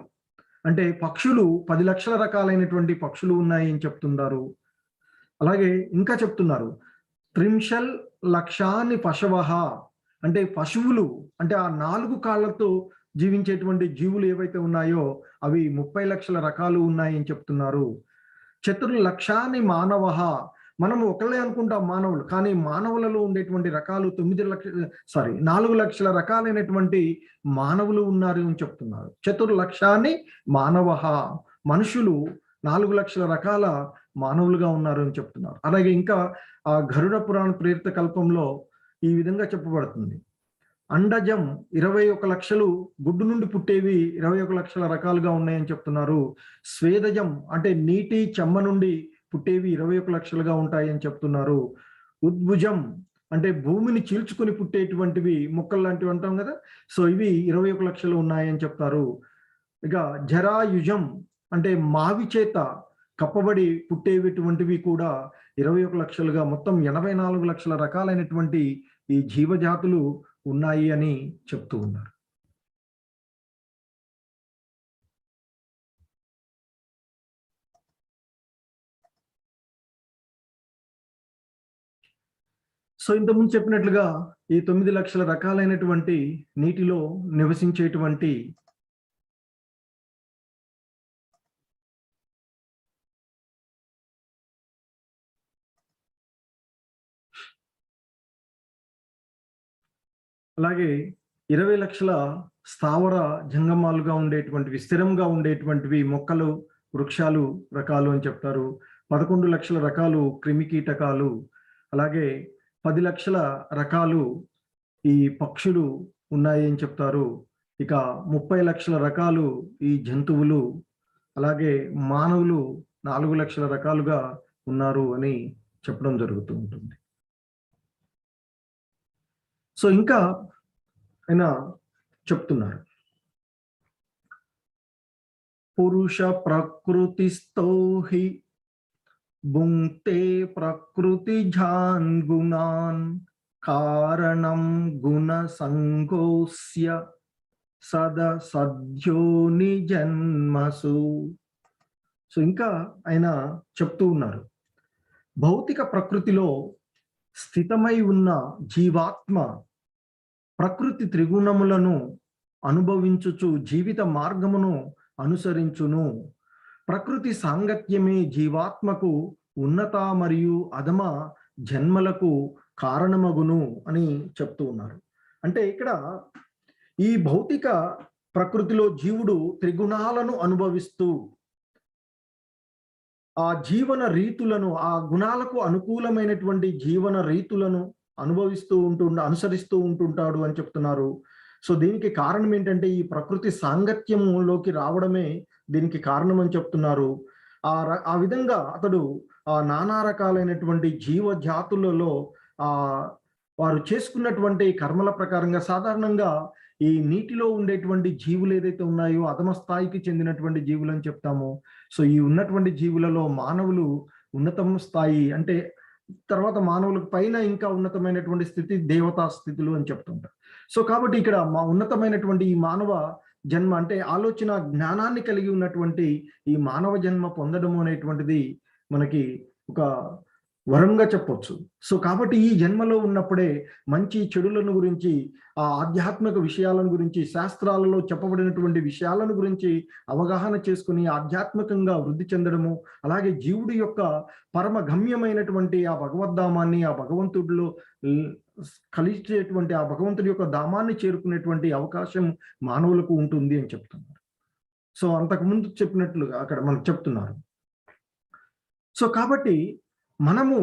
అంటే పక్షులు 10 లక్షల రకాలైనటువంటి పక్షులు ఉన్నాయి అని చెప్తున్నారు. అలాగే ఇంకా చెప్తున్నారు త్రింశల్ లక్షాన్ని పశవః, అంటే పశువులు అంటే ఆ 4 కాళ్ళతో జీవించేటువంటి జీవులు ఏవైతే ఉన్నాయో అవి 30 లక్షల రకాలు ఉన్నాయి అని చెప్తున్నారు. చతుర్లక్షాన్ని మానవః, మనము ఒకళ్ళే అనుకుంటాం మానవులు, కానీ మానవులలో ఉండేటువంటి రకాలు 4 లక్షల రకాలైనటువంటి మానవులు ఉన్నారు అని చెప్తున్నారు. చతుర్లక్షాన్ని మానవః, మనుషులు 4 లక్షల రకాల మానవులుగా ఉన్నారు అని చెప్తున్నారు. అలాగే ఇంకా ఆ గరుడ పురాణ ప్రేరిత కల్పంలో ఈ విధంగా చెప్పబడుతుంది. అండజం 21 లక్షలు, గుడ్డు నుండి పుట్టేవి 21 లక్షల రకాలుగా ఉన్నాయని చెప్తున్నారు. స్వేదజం అంటే నీటి చెమ్మ నుండి పుట్టేవి 21 లక్షలుగా ఉంటాయి అని చెప్తున్నారు. ఉద్భుజం అంటే భూమిని చీల్చుకొని పుట్టేటువంటివి మొక్కలు లాంటివి అంటాం కదా, సో ఇవి 21 లక్షలు ఉన్నాయని చెప్తారు. ఇక జరాయుజం అంటే మావి చేత కప్పబడి పుట్టేటువంటివి కూడా 21 లక్షలుగా, మొత్తం 84 లక్షల రకాలైనటువంటి ఈ జీవజాతులు ఉన్నాయి అని చెప్తూ ఉన్నారు. సో ఇంతకుముందు చెప్పినట్లుగా ఈ 9 లక్షల రకాలైనటువంటి నీటిలో నివసించేటువంటి అలాగే 20 లక్షల స్థావర జంగమాలుగా ఉండేటువంటివి, స్థిరంగా ఉండేటువంటివి మొక్కలు వృక్షాలు రకాలు అని చెప్తారు. 11 లక్షల రకాలు క్రిమికీటకాలు, అలాగే 10 లక్షల రకాలు ఈ పక్షులు ఉన్నాయి అని చెప్తారు. ఇక 30 లక్షల రకాలు ఈ జంతువులు, అలాగే మానవులు 4 లక్షల రకాలుగా ఉన్నారు అని చెప్పడం జరుగుతూ ఉంటుంది. సో ఇంకా ఆయన చెప్తున్నారు, పురుష ప్రకృతిస్థో హి భుంక్తే ప్రకృతి జాన్ గుణాన్ కారణం గుణ సంగోస్య సద సద్యోని జన్మసు. సో ఇంకా ఆయన చెప్తూ ఉన్నారు, భౌతిక ప్రకృతిలో స్థితమై ఉన్న జీవాత్మ ప్రకృతి త్రిగుణములను అనుభవించుచు జీవిత మార్గమును అనుసరించును. ప్రకృతి సాంగత్యమే జీవాత్మకు ఉన్నత మరియు అధమ జన్మలకు కారణమగును అని చెప్తూ ఉన్నారు. అంటే ఇక్కడ ఈ భౌతిక ప్రకృతిలో జీవుడు త్రిగుణాలను అనుభవిస్తూ ఆ జీవన రీతులను, ఆ గుణాలకు అనుకూలమైనటువంటి జీవన రీతులను అనుసరిస్తూ ఉంటుంటాడు అని చెప్తున్నారు. సో దీనికి కారణం ఏంటంటే ఈ ప్రకృతి సాంగత్యంలోకి రావడమే దీనికి కారణం అని చెప్తున్నారు. ఆ విధంగా అతడు ఆ నానా రకాలైనటువంటి జీవ జాతులలో వారు చేసుకున్నటువంటి కర్మల ప్రకారంగా, సాధారణంగా ఈ నీటిలో ఉండేటువంటి జీవులు ఏదైతే ఉన్నాయో అధమ స్థాయికి చెందినటువంటి జీవులు అని చెప్తాము. సో ఈ ఉన్నటువంటి జీవులలో మానవులు ఉన్నతమ స్థాయి, అంటే తర్వాత మానవులకు పైన ఇంకా ఉన్నతమైనటువంటి స్థితి దేవతా స్థితులు అని చెప్తుంటారు. సో కాబట్టి ఇక్కడ ఉన్నతమైనటువంటి ఈ మానవ జన్మ అంటే ఆలోచన జ్ఞానాన్ని కలిగి ఉన్నటువంటి ఈ మానవ జన్మ పొందడము అనేటువంటిది మనకి ఒక వరంగా చెప్పొచ్చు. సో కాబట్టి ఈ జన్మలో ఉన్నప్పుడే మంచి చెడులను గురించి, ఆ ఆధ్యాత్మిక విషయాలను గురించి, శాస్త్రాలలో చెప్పబడినటువంటి విషయాలను గురించి అవగాహన చేసుకుని ఆధ్యాత్మికంగా వృద్ధి చెందడము, అలాగే జీవుడి యొక్క పరమ గమ్యమైనటువంటి ఆ భగవద్ధామాన్ని, ఆ భగవంతుడిలో కలిసేటువంటి ఆ భగవంతుడి యొక్క ధామాన్ని చేరుకునేటువంటి అవకాశం మానవులకు ఉంటుంది అని చెప్తున్నారు. సో అంతకుముందు చెప్పినట్లుగా అక్కడ మనకు చెప్తున్నారు. సో కాబట్టి మనము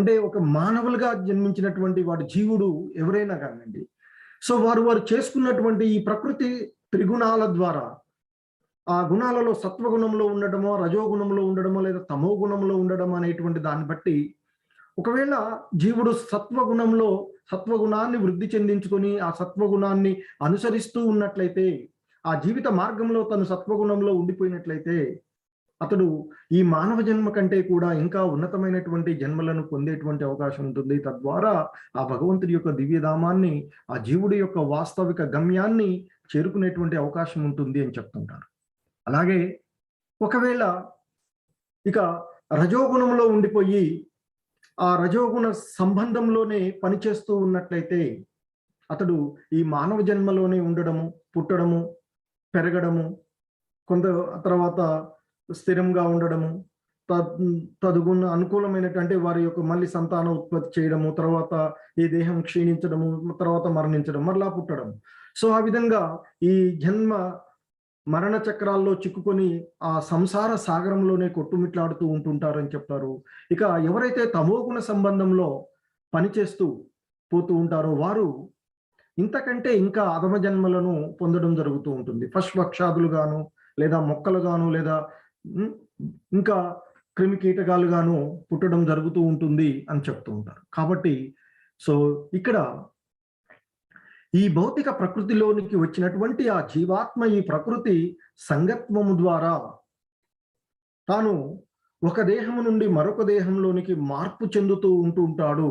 అంటే ఒక మానవులుగా జన్మించినటువంటి వాడు జీవుడు ఎవరైనా కానివ్వండి, సో వారు చేసుకున్నటువంటి ఈ ప్రకృతి త్రిగుణాల ద్వారా ఆ గుణాలలో సత్వగుణంలో ఉండడమో, రజోగుణంలో ఉండడమో, లేదా తమో గుణంలో ఉండడం అనేటువంటి దాన్ని బట్టి ఒకవేళ జీవుడు సత్వగుణాన్ని వృద్ధి చెందించుకొని ఆ సత్వగుణాన్ని అనుసరిస్తూ ఉన్నట్లయితే, ఆ జీవిత మార్గంలో తను సత్వగుణంలో ఉండిపోయినట్లయితే, అతడు ఈ మానవ జన్మ కంటే కూడా ఇంకా ఉన్నతమైనటువంటి జన్మలను పొందేటువంటి అవకాశం ఉంటుంది. తద్వారా ఆ భగవంతుడి యొక్క దివ్యధామాన్ని, ఆ జీవుడి యొక్క వాస్తవిక గమ్యాన్ని చేరుకునేటువంటి అవకాశం ఉంటుంది అని చెప్తుంటారు. అలాగే ఒకవేళ ఇక రజోగుణంలో ఉండిపోయి ఆ రజోగుణ సంబంధంలోనే పనిచేస్తూ ఉన్నట్లయితే, అతడు ఈ మానవ జన్మలోనే ఉండడము, పుట్టడము, పెరగడము, కొంత తర్వాత స్థిరంగా ఉండడము, తదుగుణ అనుకూలమైనటువంటి వారి యొక్క మళ్ళీ సంతాన ఉత్పత్తి చేయడము, తర్వాత ఈ దేహం క్షీణించడము, తర్వాత మరణించడం, మరలా పుట్టడం. సో ఆ విధంగా ఈ జన్మ మరణ చక్రాల్లో చిక్కుకొని ఆ సంసార సాగరంలోనే కొట్టుమిట్లాడుతూ ఉంటుంటారని చెప్తారు. ఇక ఎవరైతే తమోగుణ సంబంధంలో పనిచేస్తూ పోతూ ఉంటారో వారు ఇంతకంటే ఇంకా అధమ జన్మలను పొందడం జరుగుతూ ఉంటుంది. పశుపక్షాదులుగాను, లేదా మొక్కలుగాను, లేదా ఇంకా క్రిమి కీటకాలుగాను పుట్టడం జరుగుతూ ఉంటుంది అని చెప్తూ ఉంటారు. కాబట్టి సో ఇక్కడ ఈ భౌతిక ప్రకృతిలోనికి వచ్చినటువంటి ఆ జీవాత్మ ఈ ప్రకృతి సంగత్వము ద్వారా తాను ఒక దేహము నుండి మరొక దేహంలోనికి మార్పు చెందుతూ ఉంటాడు.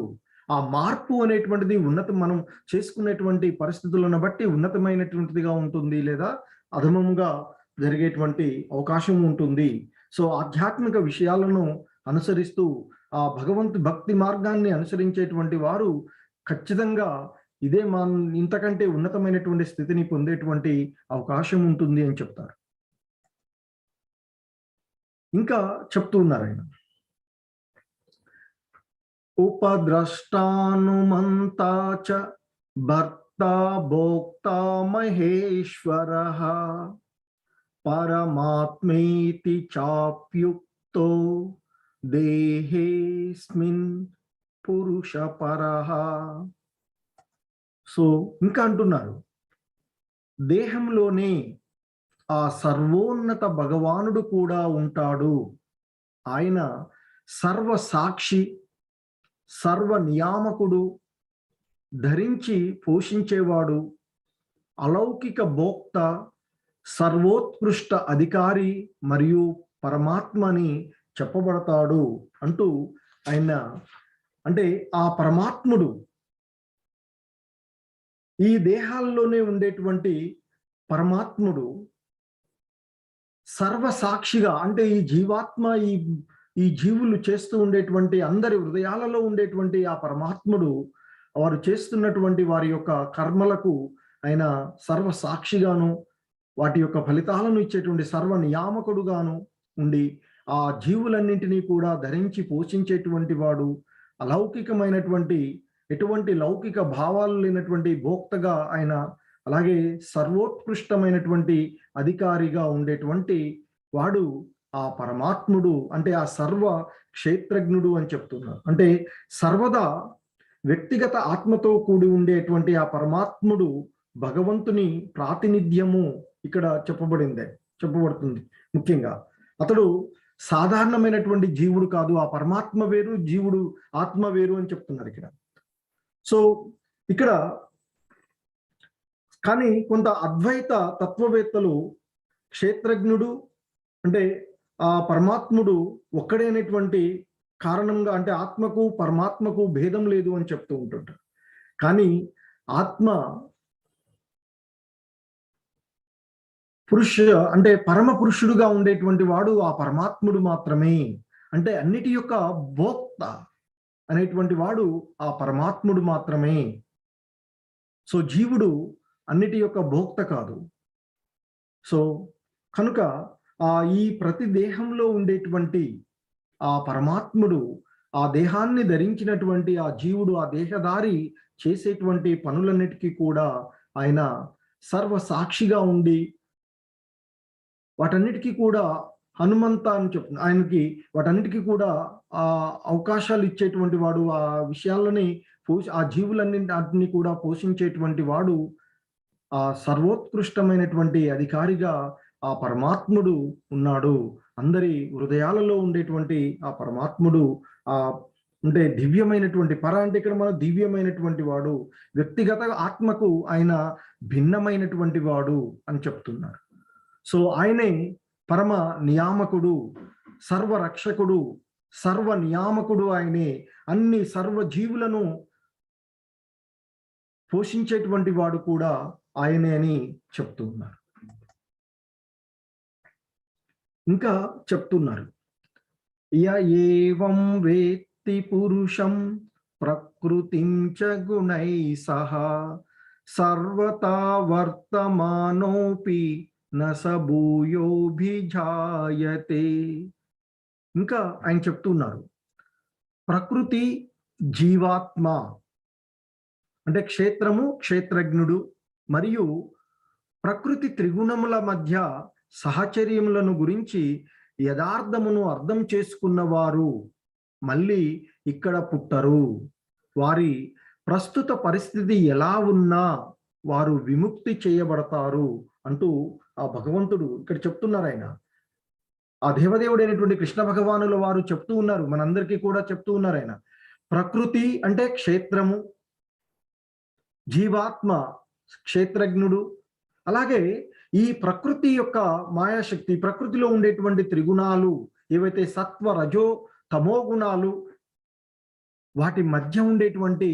ఆ మార్పు అనేటువంటిది మనం చేసుకునేటువంటి పరిస్థితులను బట్టి ఉన్నతమైనటువంటిదిగా ఉంటుంది, లేదా అధమంగా జరిగేటువంటి అవకాశం ఉంటుంది. సో ఆధ్యాత్మిక విషయాలను అనుసరిస్తూ ఆ భక్తి మార్గాన్ని అనుసరించేటువంటి వారు ఖచ్చితంగా ఇంతకంటే ఉన్నతమైనటువంటి స్థితిని పొందేటువంటి అవకాశం ఉంటుంది అని చెప్తారు. ఇంకా చెప్తూ ఉన్నారు ఆయన, ఉపద్రష్టానుమంతా చ భర్త భోక్త మహేశ్వరః పరమాత్మేతి చాప్యుక్తో దేహేస్మిన్ పురుష పరః. సో ఇంకా అంటున్నారు, దేహంలోనే ఆ సర్వోన్నత భగవానుడు కూడా ఉంటాడు. ఆయన సర్వ సాక్షి, సర్వ నియామకుడు, ధరించి పోషించేవాడు, అలౌకిక భోక్త, సర్వోత్కృష్ట అధికారి మరియు పరమాత్మని చెప్పబడతాడు అంటూ ఆయన, అంటే ఆ పరమాత్ముడు ఈ దేహాల్లోనే ఉండేటువంటి పరమాత్ముడు సర్వసాక్షిగా, అంటే ఈ జీవాత్మ ఈ జీవులు చేస్తూ ఉండేటువంటి అందరి హృదయాలలో ఉండేటువంటి ఆ పరమాత్ముడు వారు చేస్తున్నటువంటి వారి యొక్క కర్మలకు ఆయన సర్వసాక్షిగాను, వాటి యొక్క ఫలితాలను ఇచ్చేటువంటి సర్వ నియామకుడుగాను ఉండి ఆ జీవులన్నింటినీ కూడా ధరించి పోషించేటువంటి వాడు, అలౌకికమైనటువంటి ఎటువంటి లౌకిక భావాలు లేనటువంటి భోక్తగా ఆయన, అలాగే సర్వోత్కృష్టమైనటువంటి అధికారిగా ఉండేటువంటి వాడు ఆ పరమాత్ముడు, అంటే ఆ సర్వ క్షేత్రజ్ఞుడు అని చెప్తున్నారు. అంటే సర్వదా వ్యక్తిగత ఆత్మతో కూడి ఉండేటువంటి ఆ పరమాత్ముడు భగవంతుని ప్రాతినిధ్యము ఇక్కడ చెప్పబడుతుంది. ముఖ్యంగా అతడు సాధారణమైనటువంటి జీవుడు కాదు, ఆ పరమాత్మ వేరు, జీవుడు ఆత్మ వేరు అని చెప్తున్నారు ఇక్కడ. సో ఇక్కడ కానీ కొంత అద్వైత తత్వవేత్తలు క్షేత్రజ్ఞుడు అంటే ఆ పరమాత్ముడు ఒక్కడే అనేటువంటి కారణంగా, అంటే ఆత్మకు పరమాత్మకు భేదం లేదు అని చెప్తూ ఉంటుంటారు. కానీ ఆత్మ అంటే పరమ పురుషుడుగా ఉండేటువంటి వాడు ఆ పరమాత్ముడు మాత్రమే. అంటే అన్నిటి యొక్క భోక్త అనేటువంటి వాడు ఆ పరమాత్ముడు మాత్రమే. సో జీవుడు అన్నిటి యొక్క భోక్త కాదు. సో కనుక ఈ ప్రతి దేహంలో ఉండేటువంటి ఆ పరమాత్ముడు, ఆ దేహాన్ని ధరించినటువంటి ఆ జీవుడు, ఆ దేహధారి చేసేటువంటి పనులన్నిటికీ కూడా ఆయన సర్వ సాక్షిగా ఉండి వాటన్నిటికీ కూడా హనుమంత అని చెప్తుంది. ఆయనకి వాటన్నిటికీ కూడా అవకాశాలు ఇచ్చేటువంటి వాడు, ఆ విషయాలని ఆ జీవులన్నింటిని కూడా పోషించేటువంటి వాడు, ఆ సర్వోత్కృష్టమైనటువంటి అధికారిగా ఆ పరమాత్ముడు ఉన్నాడు. అందరి హృదయాలలో ఉండేటువంటి ఆ పరమాత్ముడు, ఆ అంటే దివ్యమైనటువంటి అంటే ఇక్కడ మన దివ్యమైనటువంటి వాడు, వ్యక్తిగత ఆత్మకు ఆయన భిన్నమైనటువంటి వాడు అని చెప్తున్నారు. సో ఆయనే పరమ నియామకుడు, సర్వరక్షకుడు, సర్వ నియామకుడు. ఆయనే అన్ని సర్వ జీవులను పోషించేటువంటి వాడు కూడా ఆయనే అని చెప్తూ ఉన్నారు. ఇంకా చెప్తున్నారు, ఏవం వేత్తి పురుషం ప్రకృతిం చ గుణై సహా సర్వతా వర్తమానోపి నసభూయోభిజాయతే. ఇంకా ఆయన చెప్తున్నారు, ప్రకృతి, జీవాత్మ అంటే క్షేత్రము, క్షేత్రజ్ఞుడు మరియు ప్రకృతి త్రిగుణముల మధ్య సహచర్యములను గురించి యథార్థమును అర్థం చేసుకున్నవారు మళ్ళీ ఇక్కడ పుట్టరు. వారి ప్రస్తుత పరిస్థితి ఎలా ఉన్నా వారు విముక్తి చేయబడతారు అంటూ ఆ భగవంతుడు ఇక్కడ చెప్తున్నారు. ఆయన ఆ దేవదేవుడైనటువంటి కృష్ణ భగవానుల వారు చెప్తూ ఉన్నారు, మనందరికీ కూడా చెప్తూ ఉన్నారు. ఆయన ప్రకృతి అంటే క్షేత్రము, జీవాత్మ క్షేత్రజ్ఞుడు. అలాగే ఈ ప్రకృతి యొక్క మాయాశక్తి, ప్రకృతిలో ఉండేటువంటి త్రిగుణాలు ఏవైతే సత్వ, రజో, తమో గుణాలు, వాటి మధ్య ఉండేటువంటి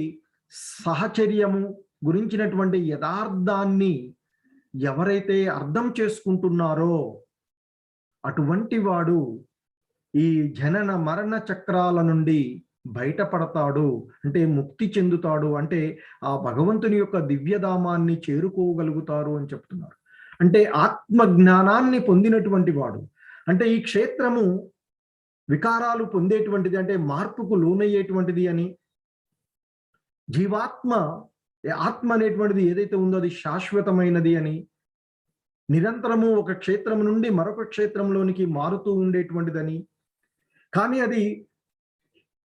సహచర్యము గురించినటువంటి యథార్థాన్ని ఎవరైతే అర్థం చేసుకుంటున్నారో అటువంటి వాడు ఈ జనన మరణ చక్రాల నుండి బయటపడతాడు, అంటే ముక్తి చెందుతాడు, అంటే ఆ భగవంతుని యొక్క దివ్యధామాన్ని చేరుకోగలుగుతారు అని చెప్తున్నారు. అంటే ఆత్మ జ్ఞానాన్ని పొందినటువంటి వాడు, అంటే ఈ క్షేత్రము వికారాలు పొందేటువంటిది, అంటే మార్పుకు లోనయ్యేటువంటిది అని, జీవాత్మ ఆత్మ అనేటువంటిది ఏదైతే ఉందో అది శాశ్వతమైనది అని, నిరంతరము ఒక క్షేత్రం నుండి మరొక క్షేత్రంలోనికి మారుతూ ఉండేటువంటిదని. కానీ అది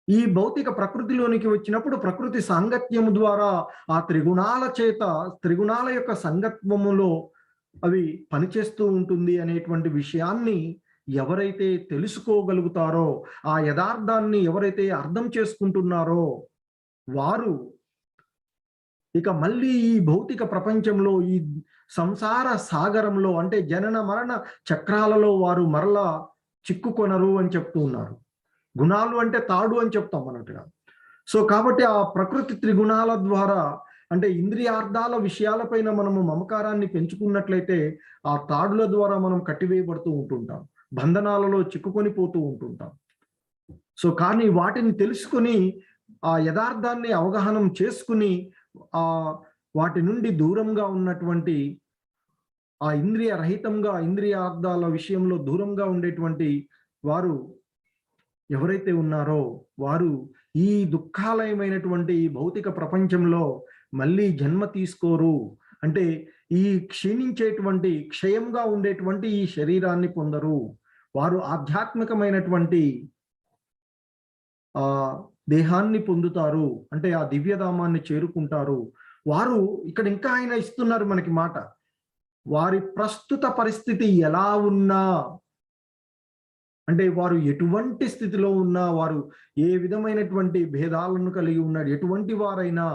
ఈ భౌతిక ప్రకృతిలోనికి వచ్చినప్పుడు ప్రకృతి సాంగత్యము ద్వారా ఆ త్రిగుణాల చేత, త్రిగుణాల యొక్క సంగత్వములో అవి పనిచేస్తూ ఉంటుంది అనేటువంటి విషయాన్ని ఎవరైతే తెలుసుకోగలుగుతారో, ఆ యథార్థాన్ని ఎవరైతే అర్థం చేసుకుంటున్నారో వారు ఇక మళ్ళీ ఈ భౌతిక ప్రపంచంలో, ఈ సంసార సాగరంలో, అంటే జనన మరణ చక్రాలలో వారు మరలా చిక్కుకొనరు అని చెప్తూ ఉన్నారు. గుణాలు అంటే తాడు అని చెప్తాం అన్నట్టుగా. సో కాబట్టి ఆ ప్రకృతి త్రిగుణాల ద్వారా, అంటే ఇంద్రియార్థాల విషయాలపైన మనము మమకారాన్ని పెంచుకున్నట్లయితే ఆ తాడుల ద్వారా మనం కట్టివేయబడుతూ ఉంటుంటాం, బంధనాలలో చిక్కుకొని పోతూ ఉంటుంటాం. సో కానీ వాటిని తెలుసుకొని ఆ యథార్థాన్ని అవగాహనం చేసుకుని ఆ వాటి నుండి దూరంగా ఉన్నటువంటి, ఆ ఇంద్రియ రహితంగా, ఇంద్రియార్థాల విషయంలో దూరంగా ఉండేటువంటి వారు ఎవరైతే ఉన్నారో వారు ఈ దుఃఖాలయమైనటువంటి భౌతిక ప్రపంచంలో మళ్ళీ జన్మ తీసుకోరు. అంటే ఈ క్షీణించేటువంటి, క్షయంగా ఉండేటువంటి ఈ శరీరాన్ని పొందరు. వారు ఆధ్యాత్మికమైనటువంటి ఆ దేహాన్ని పొందుతారు, అంటే ఆ దివ్యధామాన్ని చేరుకుంటారు. వారు ఇక్కడ ఇంకా ఆయన ఇస్తున్నారు మనకి మాట, వారి ప్రస్తుత పరిస్థితి ఎలా ఉన్నా, అంటే వారు ఎటువంటి స్థితిలో ఉన్నా, వారు ఏ విధమైనటువంటి భేదాలను కలిగి ఉన్నారు, ఎటువంటి వారైనా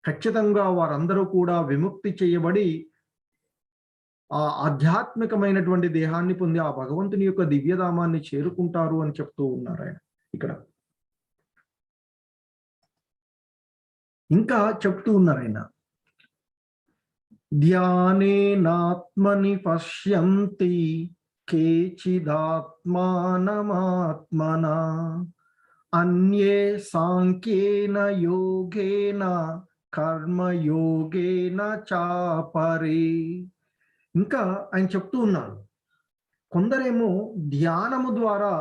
ఖచ్చితంగా వారందరూ కూడా విముక్తి చేయబడి ఆ ఆధ్యాత్మికమైనటువంటి దేహాన్ని పొంది ఆ భగవంతుని యొక్క దివ్యధామాన్ని చేరుకుంటారు అని చెప్తూ ఉన్నారు ఆయన ఇక్కడ. ఇంకా చెప్తూ ఉన్నారు ఆయన, ధ్యానేనాత్మని పశ్యంతి కేచిదాత్మానమాత్మనా అన్యే సాంఖ్యేన యోగేన కర్మయోగేన చాపరే. ఇంకా ఆయన చెప్తూ ఉన్నారు, కొందరేమో ధ్యానము ద్వారా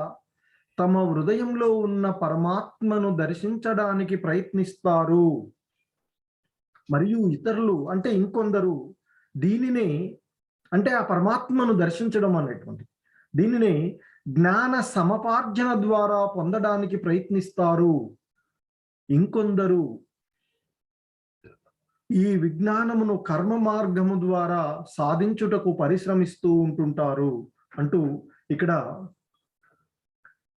తమ హృదయంలో ఉన్న పరమాత్మను దర్శించడానికి ప్రయత్నిస్తారు, మరియు ఇతరులు అంటే ఇంకొందరు దీనిని, అంటే ఆ పరమాత్మను దర్శించడం అనేటువంటి దీనిని జ్ఞాన సమపార్జన ద్వారా పొందడానికి ప్రయత్నిస్తారు. ఇంకొందరు ఈ విజ్ఞానమును కర్మ మార్గము ద్వారా సాధించుటకు పరిశ్రమిస్తూ ఉంటుంటారు అంటూ ఇక్కడ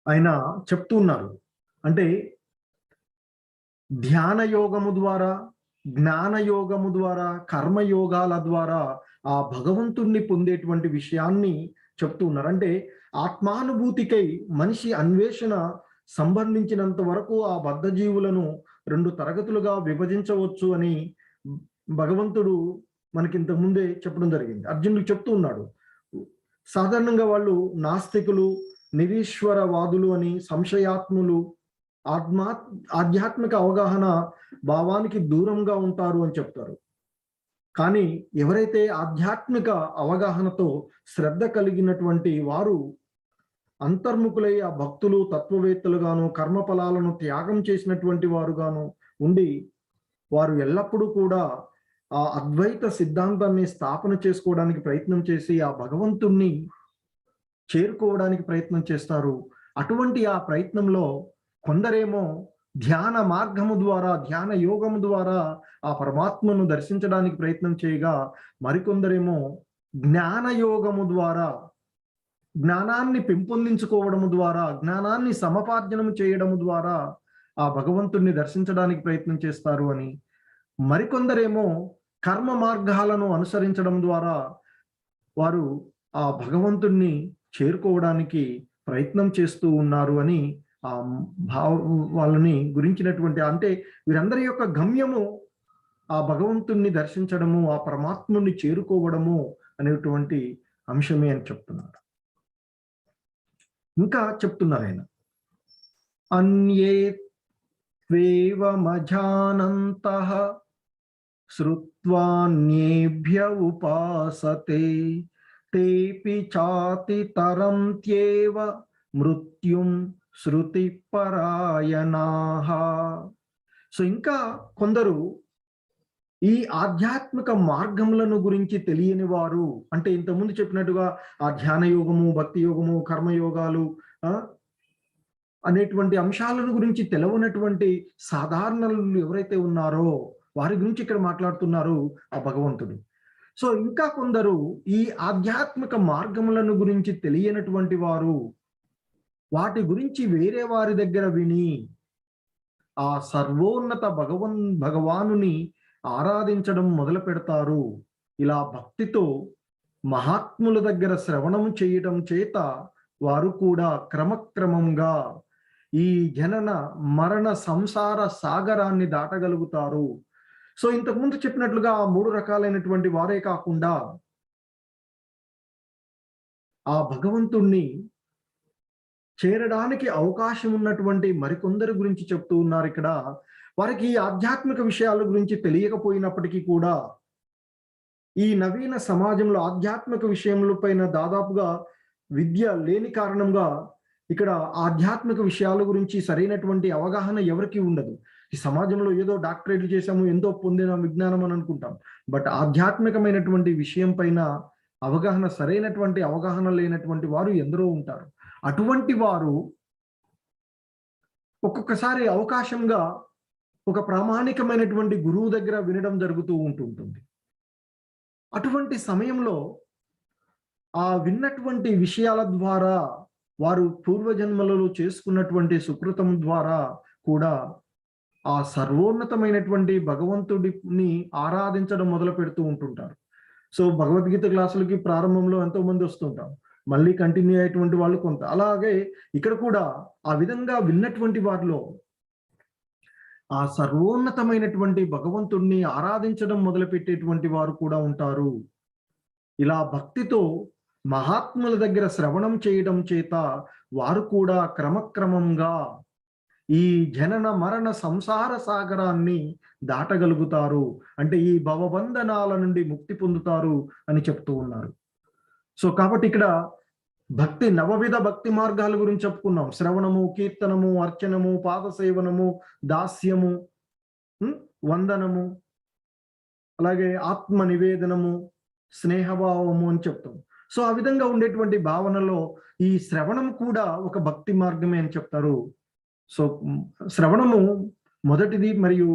ఆయన చెప్తున్నారు. అంటే ధ్యాన యోగము ద్వారా, జ్ఞాన యోగము ద్వారా, కర్మయోగాల ద్వారా ఆ భగవంతుణ్ణి పొందేటువంటి విషయాన్ని చెప్తున్నారు. అంటే ఆత్మానుభూతికై మనిషి అన్వేషణ సంబంధించినంత వరకు ఆ బద్ధజీవులను 2 తరగతులుగా విభజించవచ్చు అని భగవంతుడు మనకి ఇంతకు ముందే చెప్పడం జరిగింది. అర్జునుడికి చెప్తూ ఉన్నాడు. సాధారణంగా వాళ్ళు నాస్తికులు, నిరీశ్వరవాదులు అని, సంశయాత్ములు, ఆధ్యాత్మిక అవగాహన భావానికి దూరంగా ఉంటారు అని చెప్తారు. కానీ ఎవరైతే ఆధ్యాత్మిక అవగాహనతో శ్రద్ధ కలిగినటువంటి వారు అంతర్ముఖులై ఆ భక్తులు, తత్వవేత్తలుగాను, కర్మఫలాలను త్యాగం చేసినటువంటి వారుగాను ఉండి వారు ఎల్లప్పుడూ కూడా ఆ అద్వైత సిద్ధాంతాన్ని స్థాపన చేసుకోవడానికి ప్రయత్నం చేసి ఆ భగవంతుణ్ణి చేరుకోవడానికి ప్రయత్నం చేస్తారు. అటువంటి ఆ ప్రయత్నంలో కొందరేమో ధ్యాన మార్గము ద్వారా, ధ్యాన యోగము ద్వారా ఆ పరమాత్మను దర్శించడానికి ప్రయత్నం చేయగా, మరికొందరేమో జ్ఞాన యోగము ద్వారా, జ్ఞానాన్ని పెంపొందించుకోవడము ద్వారా, జ్ఞానాన్ని సమపార్జనము చేయడము ద్వారా ఆ భగవంతుణ్ణి దర్శించడానికి ప్రయత్నం చేస్తారు అని, మరికొందరేమో కర్మ మార్గాలను అనుసరించడం ద్వారా వారు ఆ భగవంతుణ్ణి చేరుకోవడానికి ప్రయత్నం చేస్తూ ఉన్నారు అని ఆ వాళ్ళని గురించినటువంటి, అంటే వీరందరి యొక్క గమ్యము ఆ భగవంతుణ్ణి దర్శించడము, ఆ పరమాత్ముని చేరుకోవడము అనేటువంటి అంశమే అని చెప్తున్నారు. ఇంకా చెప్తున్నారు ఆయన, అన్యే త్వేవమజానంతః శ్రుత్వాన్యేభ్య ఉపాసతే తేపి చాతి తరంత్యేవ మృత్యుం శృతి పరాయణాః. సో ఇంకా కొందరు ఈ ఆధ్యాత్మిక మార్గములను గురించి తెలియని వారు, అంటే ఇంతకుముందు చెప్పినట్టుగా ఆ ధ్యాన యోగము, భక్తి యోగము, కర్మయోగాలు అనేటువంటి అంశాలను గురించి తెలవనటువంటి సాధారణలు ఎవరైతే ఉన్నారో వారి గురించి ఇక్కడ మాట్లాడుతున్నారు ఆ భగవంతుడు. సో ఇంకా కొందరు ఈ ఆధ్యాత్మిక మార్గములను గురించి తెలియనటువంటి వారు వాటి గురించి వేరే వారి దగ్గర విని ఆ సర్వోన్నత భగవానుని ఆరాధించడం మొదలు పెడతారు. ఇలా భక్తితో మహాత్ముల దగ్గర శ్రవణం చేయటం చేత వారు కూడా క్రమక్రమంగా ఈ జనన మరణ సంసార సాగరాన్ని దాటగలుగుతారు. సో ఇంతకుముందు చెప్పినట్లుగా ఆ 3 రకాలైనటువంటి వారే కాకుండా ఆ భగవంతుణ్ణి చేరడానికి అవకాశం ఉన్నటువంటి మరికొందరి గురించి చెప్తూ ఉన్నారు ఇక్కడ. వారికి ఆధ్యాత్మిక విషయాల గురించి తెలియకపోయినప్పటికీ కూడా ఈ నవీన సమాజంలో ఆధ్యాత్మిక విషయముల పైన దాదాపుగా విద్య లేని కారణంగా ఇక్కడ ఆధ్యాత్మిక విషయాల గురించి సరైనటువంటి అవగాహన ఎవరికి ఉండదు. ఈ సమాజంలో ఏదో డాక్టరేట్ చేసాము, ఎంతో పొందిన విజ్ఞానం అని అనుకుంటాం. బట్ ఆధ్యాత్మికమైనటువంటి విషయం పైన అవగాహన, సరైనటువంటి అవగాహన లేనటువంటి వారు ఎందరో ఉంటారు. అటువంటి వారు ఒక్కొక్కసారి అవకాశంగా ఒక ప్రామాణికమైనటువంటి గురువు దగ్గర వినడం జరుగుతూ ఉంటుంది. అటువంటి సమయంలో ఆ విన్నటువంటి విషయాల ద్వారా వారు పూర్వజన్మలలో చేసుకున్నటువంటి సుకృతం ద్వారా కూడా ఆ సర్వోన్నతమైనటువంటి భగవంతుడిని ఆరాధించడం మొదలు పెడుతూ ఉంటుంటారు. సో భగవద్గీత క్లాసులకి ప్రారంభంలో ఎంతో మంది వస్తుంటాం, మళ్ళీ కంటిన్యూ అయ్యేటువంటి వాళ్ళు కొంత. అలాగే ఇక్కడ కూడా ఆ విధంగా విన్నటువంటి వారిలో ఆ సర్వోన్నతమైనటువంటి భగవంతుణ్ణి ఆరాధించడం మొదలుపెట్టేటువంటి వారు కూడా ఉంటారు. ఇలా భక్తితో మహాత్ముల దగ్గర శ్రవణం చేయడం చేత వారు కూడా క్రమక్రమంగా ఈ జనన మరణ సంసార సాగరాన్ని దాటగలుగుతారు. అంటే ఈ భవబంధనాల నుండి ముక్తి పొందుతారు అని చెప్తూ ఉన్నారు. సో కాబట్టి ఇక్కడ భక్తి, నవవిధ భక్తి మార్గాల గురించి చెప్పుకున్నాం. శ్రవణము, కీర్తనము, అర్చనము, పాదసేవనము, దాస్యము, వందనము, అలాగే ఆత్మ నివేదనము, స్నేహభావము అని చెప్తాం. సో ఆ విధంగా ఉండేటువంటి భావనలో ఈ శ్రవణం కూడా ఒక భక్తి మార్గమే అని చెప్తారు. సో శ్రవణము మొదటిది మరియు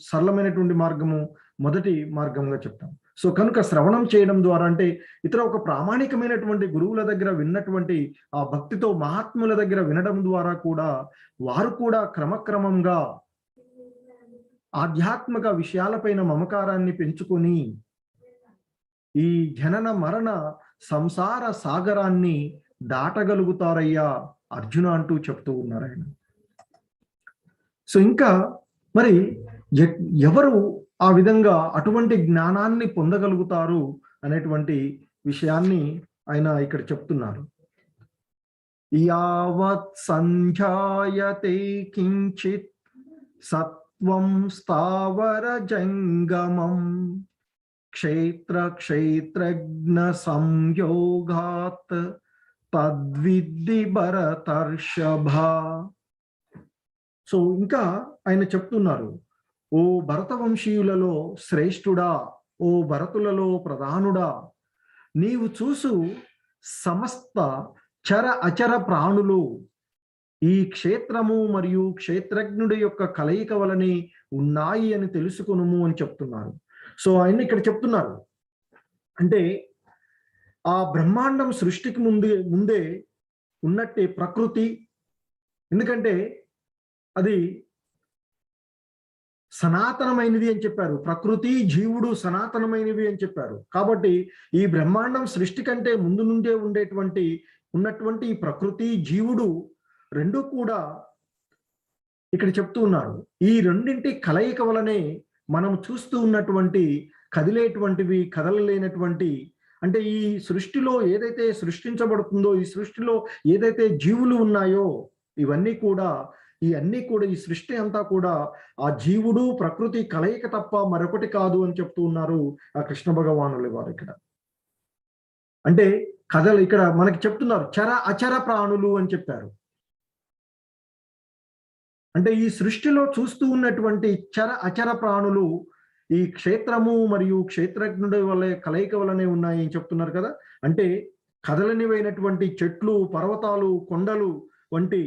సరళమైనటువంటి మార్గము మొదటి మార్గంగా చెప్తాం. సో కనుక శ్రవణం చేయడం ద్వారా అంటే ఇతర ఒక ప్రామాణికమైనటువంటి గురువుల దగ్గర విన్నటువంటి ఆ భక్తితో మహాత్ముల దగ్గర వినడం ద్వారా కూడా వారు కూడా క్రమక్రమంగా ఆధ్యాత్మిక విషయాలపైన మమకారాన్ని పెంచుకొని ఈ జనన మరణ సంసార సాగరాన్ని దాటగలుగుతారయ్యా అర్జున అంటూ చెప్తూ ఉన్నారు ఆయన. సో ఇంకా మరి ఎవరు ఆ విధంగా అటువంటి జ్ఞానాన్ని పొందగలుగుతారు అనేటువంటి విషయాన్ని ఆయన ఇక్కడ చెప్తున్నారు. యావత్ సంధ్యాయతే కించిత్ సత్వం స్థావర జంగమం క్షేత్ర క్షేత్రజ్ఞ సంయోగాత్ తద్విద్ధి భరతర్షభ. సో ఇంకా ఆయన చెప్తున్నారు, ఓ భరతవంశీయులలో శ్రేష్ఠుడా, ఓ భరతులలో ప్రధానుడా, నీవు చూసు సమస్త చర అచర ప్రాణులు ఈ క్షేత్రము మరియు క్షేత్రజ్ఞుడి యొక్క కలయిక వలనే ఉన్నాయి అని తెలుసుకొనుము అని చెప్తున్నారు. సో ఆయన ఇక్కడ చెప్తున్నారు అంటే ఆ బ్రహ్మాండం సృష్టికి ముందే ఉన్నట్టే ప్రకృతి, ఎందుకంటే అది సనాతనమైనది అని చెప్పారు. ప్రకృతి జీవుడు సనాతనమైనవి అని చెప్పారు. కాబట్టి ఈ బ్రహ్మాండం సృష్టి కంటే ముందు నుండే ఉన్నటువంటి ఈ ప్రకృతి జీవుడు రెండు కూడా ఇక్కడ చెప్తూ ఉన్నారు. ఈ రెండింటి కలయిక వలనే మనం చూస్తూ ఉన్నటువంటి కదిలేటువంటివి, కదలలేనటువంటి, అంటే ఈ సృష్టిలో ఏదైతే సృష్టించబడుతుందో, ఈ సృష్టిలో ఏదైతే జీవులు ఉన్నాయో ఇవన్నీ కూడా ఈ సృష్టి అంతా కూడా ఆ జీవుడు ప్రకృతి కలయిక తప్ప మరొకటి కాదు అని చెప్తూ ఉన్నారు ఆ కృష్ణ భగవానుల వారు. ఇక్కడ అంటే ఇక్కడ మనకి చెప్తున్నారు చర అచర ప్రాణులు అని చెప్పారు. అంటే ఈ సృష్టిలో చూస్తూ ఉన్నటువంటి చర అచర ప్రాణులు ఈ క్షేత్రము మరియు క్షేత్రజ్ఞుడి వల్ల కలయిక వల్లనే ఉన్నాయి అని చెప్తున్నారు కదా. అంటే కదలనివైనటువంటి చెట్లు, పర్వతాలు, కొండలు వంటి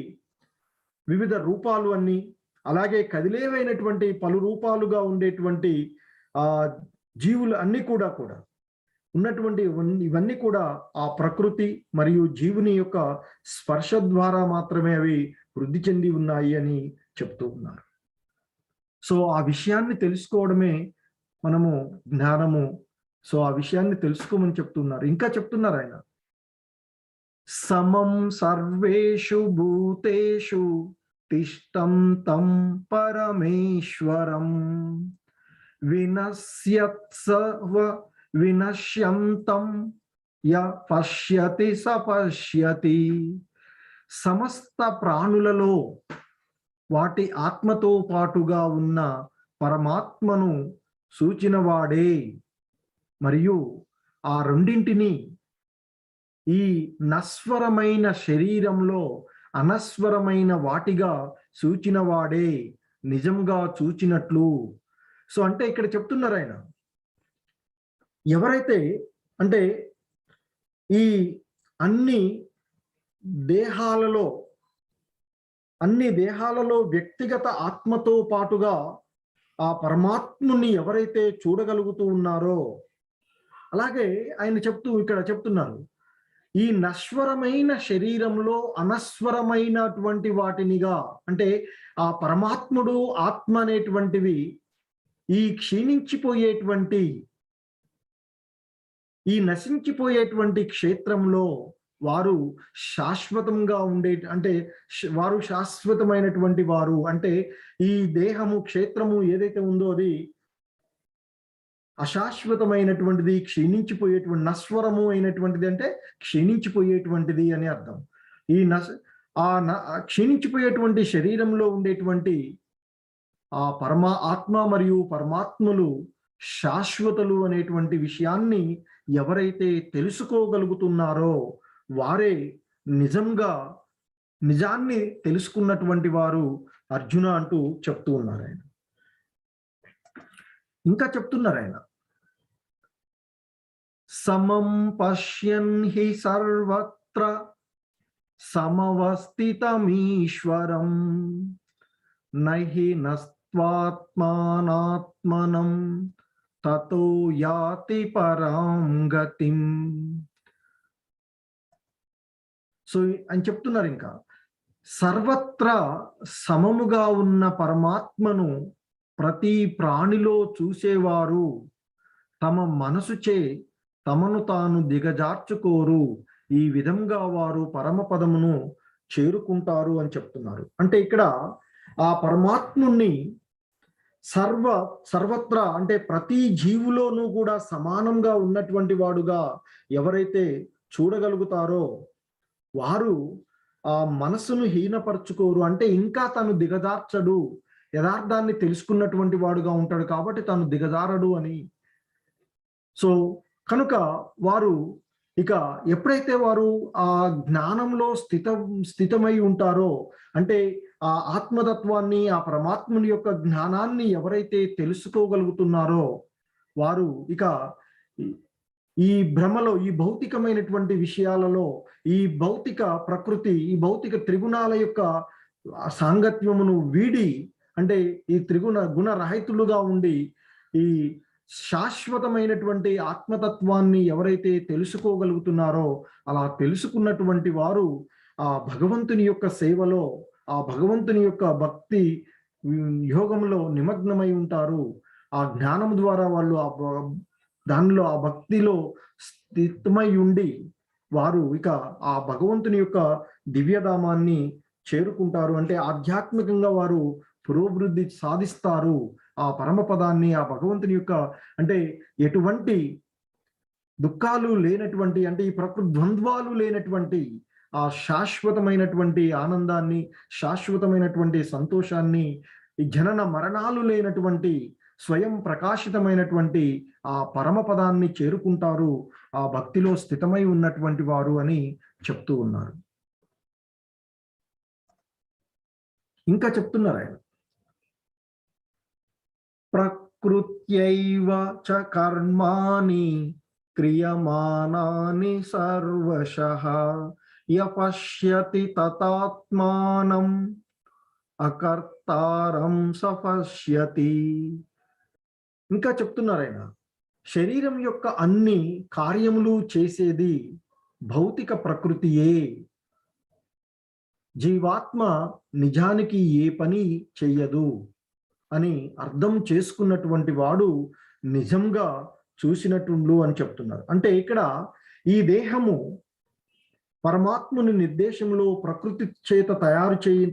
వివిధ రూపాలు అన్ని, అలాగే కదిలేవైనటువంటి పలు రూపాలుగా ఉండేటువంటి జీవులు అన్ని కూడా ఉన్నటువంటి ఇవన్నీ కూడా ఆ ప్రకృతి మరియు జీవుని యొక్క స్పర్శ ద్వారా మాత్రమే అవి వృద్ధి చెంది ఉన్నాయి అని చెప్తూ ఉన్నారు. సో ఆ విషయాన్ని తెలుసుకోవడమే మనము జ్ఞానము. సో ఆ విషయాన్ని తెలుసుకోమని చెప్తున్నారు. ఇంకా చెప్తున్నారు ఆయన, సమం సర్వేషు భూతేషు తిష్టం తం పరమేశ్వరం వినశ్యంతం య పశ్యతి స పశ్యతి. సమస్త ప్రాణులలో వాటి ఆత్మతో పాటుగా ఉన్న పరమాత్మను సూచినవాడే మరియు ఆ రెండింటిని ఈ నశ్వరమైన శరీరంలో అనస్వరమైన వాటిగా సూచినవాడే నిజంగా చూచినట్లు. సో అంటే ఇక్కడ చెప్తున్నారు ఆయన, ఎవరైతే అంటే ఈ అన్ని దేహాలలో వ్యక్తిగత ఆత్మతో పాటుగా ఆ పరమాత్ముని ఎవరైతే చూడగలుగుతూ ఉన్నారో, అలాగే ఆయన ఇక్కడ చెప్తున్నారు, ఈ నశ్వరమైన శరీరంలో అనస్వరమైనటువంటి వాటినిగా, అంటే ఆ పరమాత్ముడు ఆత్మ అనేటువంటివి ఈ క్షీణించిపోయేటువంటి, ఈ నశించిపోయేటువంటి క్షేత్రంలో వారు శాశ్వతంగా అంటే వారు శాశ్వతమైనటువంటి వారు. అంటే ఈ దేహము, క్షేత్రము ఏదైతే ఉందో అది అశాశ్వతమైనటువంటిది, క్షీణించిపోయేటువంటి, నశ్వరము అయినటువంటిది అంటే క్షీణించిపోయేటువంటిది అని అర్థం. ఈ క్షీణించిపోయేటువంటి శరీరంలో ఉండేటువంటి ఆ ఆత్మ మరియు పరమాత్మలు శాశ్వతలు అనేటువంటి విషయాన్ని ఎవరైతే తెలుసుకోగలుగుతున్నారో వారే నిజాన్ని తెలుసుకున్నటువంటి వారు అర్జున అంటూ చెప్తూ ఉన్నారు ఆయన. ఇంకా చెప్తున్నారు ఆయన, సమం పశ్యన్ హి సర్వత్ర సమవస్థితమీశ్వరం నహి నస్త్వాత్మానాత్మనం తతో యాతి పరాం గతిం. సో అని చెప్తున్నారు. ఇంకా సర్వత్రా సమముగా ఉన్న పరమాత్మను ప్రతి ప్రాణిలో చూసేవారు తమ మనసుచే తమను తాను దిగజార్చుకోరు, ఈ విధంగా వారు పరమపదమును చేరుకుంటారు అని చెప్తున్నారు. అంటే ఇక్కడ ఆ పరమాత్ముని సర్వత్రా అంటే ప్రతి జీవులోనూ కూడా సమానంగా ఉన్నటువంటి వాడుగా ఎవరైతే చూడగలుగుతారో వారు ఆ మనసును హీనపరచుకోరు. అంటే ఇంకా తను దిగజార్చడు, యథార్థాన్ని తెలుసుకున్నటువంటి వాడుగా ఉంటాడు కాబట్టి తను దిగజారడు అని. సో కనుక వారు ఇక ఎప్పుడైతే వారు ఆ జ్ఞానంలో స్థితమై ఉంటారో, అంటే ఆ ఆత్మతత్వాన్ని, ఆ పరమాత్ముని యొక్క జ్ఞానాన్ని ఎవరైతే తెలుసుకోగలుగుతున్నారో వారు ఇక ఈ భ్రమలో, ఈ భౌతికమైనటువంటి విషయాలలో, ఈ భౌతిక ప్రకృతి, ఈ భౌతిక త్రిగుణాల యొక్క సాంగత్యమును వీడి, అంటే ఈ గుణరహితులుగా ఉండి ఈ శాశ్వతమైనటువంటి ఆత్మతత్వాన్ని ఎవరైతే తెలుసుకోగలుగుతున్నారో అలా తెలుసుకున్నటువంటి వారు ఆ భగవంతుని యొక్క సేవలో, ఆ భగవంతుని యొక్క భక్తి యోగంలో నిమగ్నమై ఉంటారు. ఆ జ్ఞానం ద్వారా వాళ్ళు దానిలో ఆ భక్తిలో స్థితమై ఉండి వారు ఇక ఆ భగవంతుని యొక్క దివ్యధామాన్ని చేరుకుంటారు. అంటే ఆధ్యాత్మికంగా వారు పురోభివృద్ధి సాధిస్తారు. ఆ పరమపదాన్ని, ఆ భగవంతుని యొక్క అంటే ఎటువంటి దుఃఖాలు లేనటువంటి, అంటే ఈ ప్రకృతి ద్వంద్వాలు లేనటువంటి ఆ శాశ్వతమైనటువంటి ఆనందాన్ని, శాశ్వతమైనటువంటి సంతోషాన్ని, ఈ జనన మరణాలు లేనటువంటి స్వయం ప్రకాశితమైనటువంటి ఆ పరమపదాన్ని చేరుకుంటారు ఆ భక్తిలో స్థితమై ఉన్నటువంటి వారు అని చెప్తూ ఉన్నారు. ఇంకా చెప్తున్నారు ఆయన, ప్రకృత్యైవ చ కర్మాణి క్రియమానాని సర్వశః యపశ్యతి తతాత్మానం అకర్తారం సపశ్యతి. ఇంకా చెప్తున్నారు ఆయన, శరీరం యొక్క అన్ని కార్యములు చేసేది భౌతిక ప్రకృతియే. జీవాత్మ నిజానికి ఏ పని చెయ్యదు అని అర్థం చేసుకున్నటువంటి వాడు నిజంగా చూసినట్టుండు అని చెప్తున్నారు. అంటే ఇక్కడ ఈ దేహము పరమాత్ముని నిర్దేశంలో ప్రకృతి చేత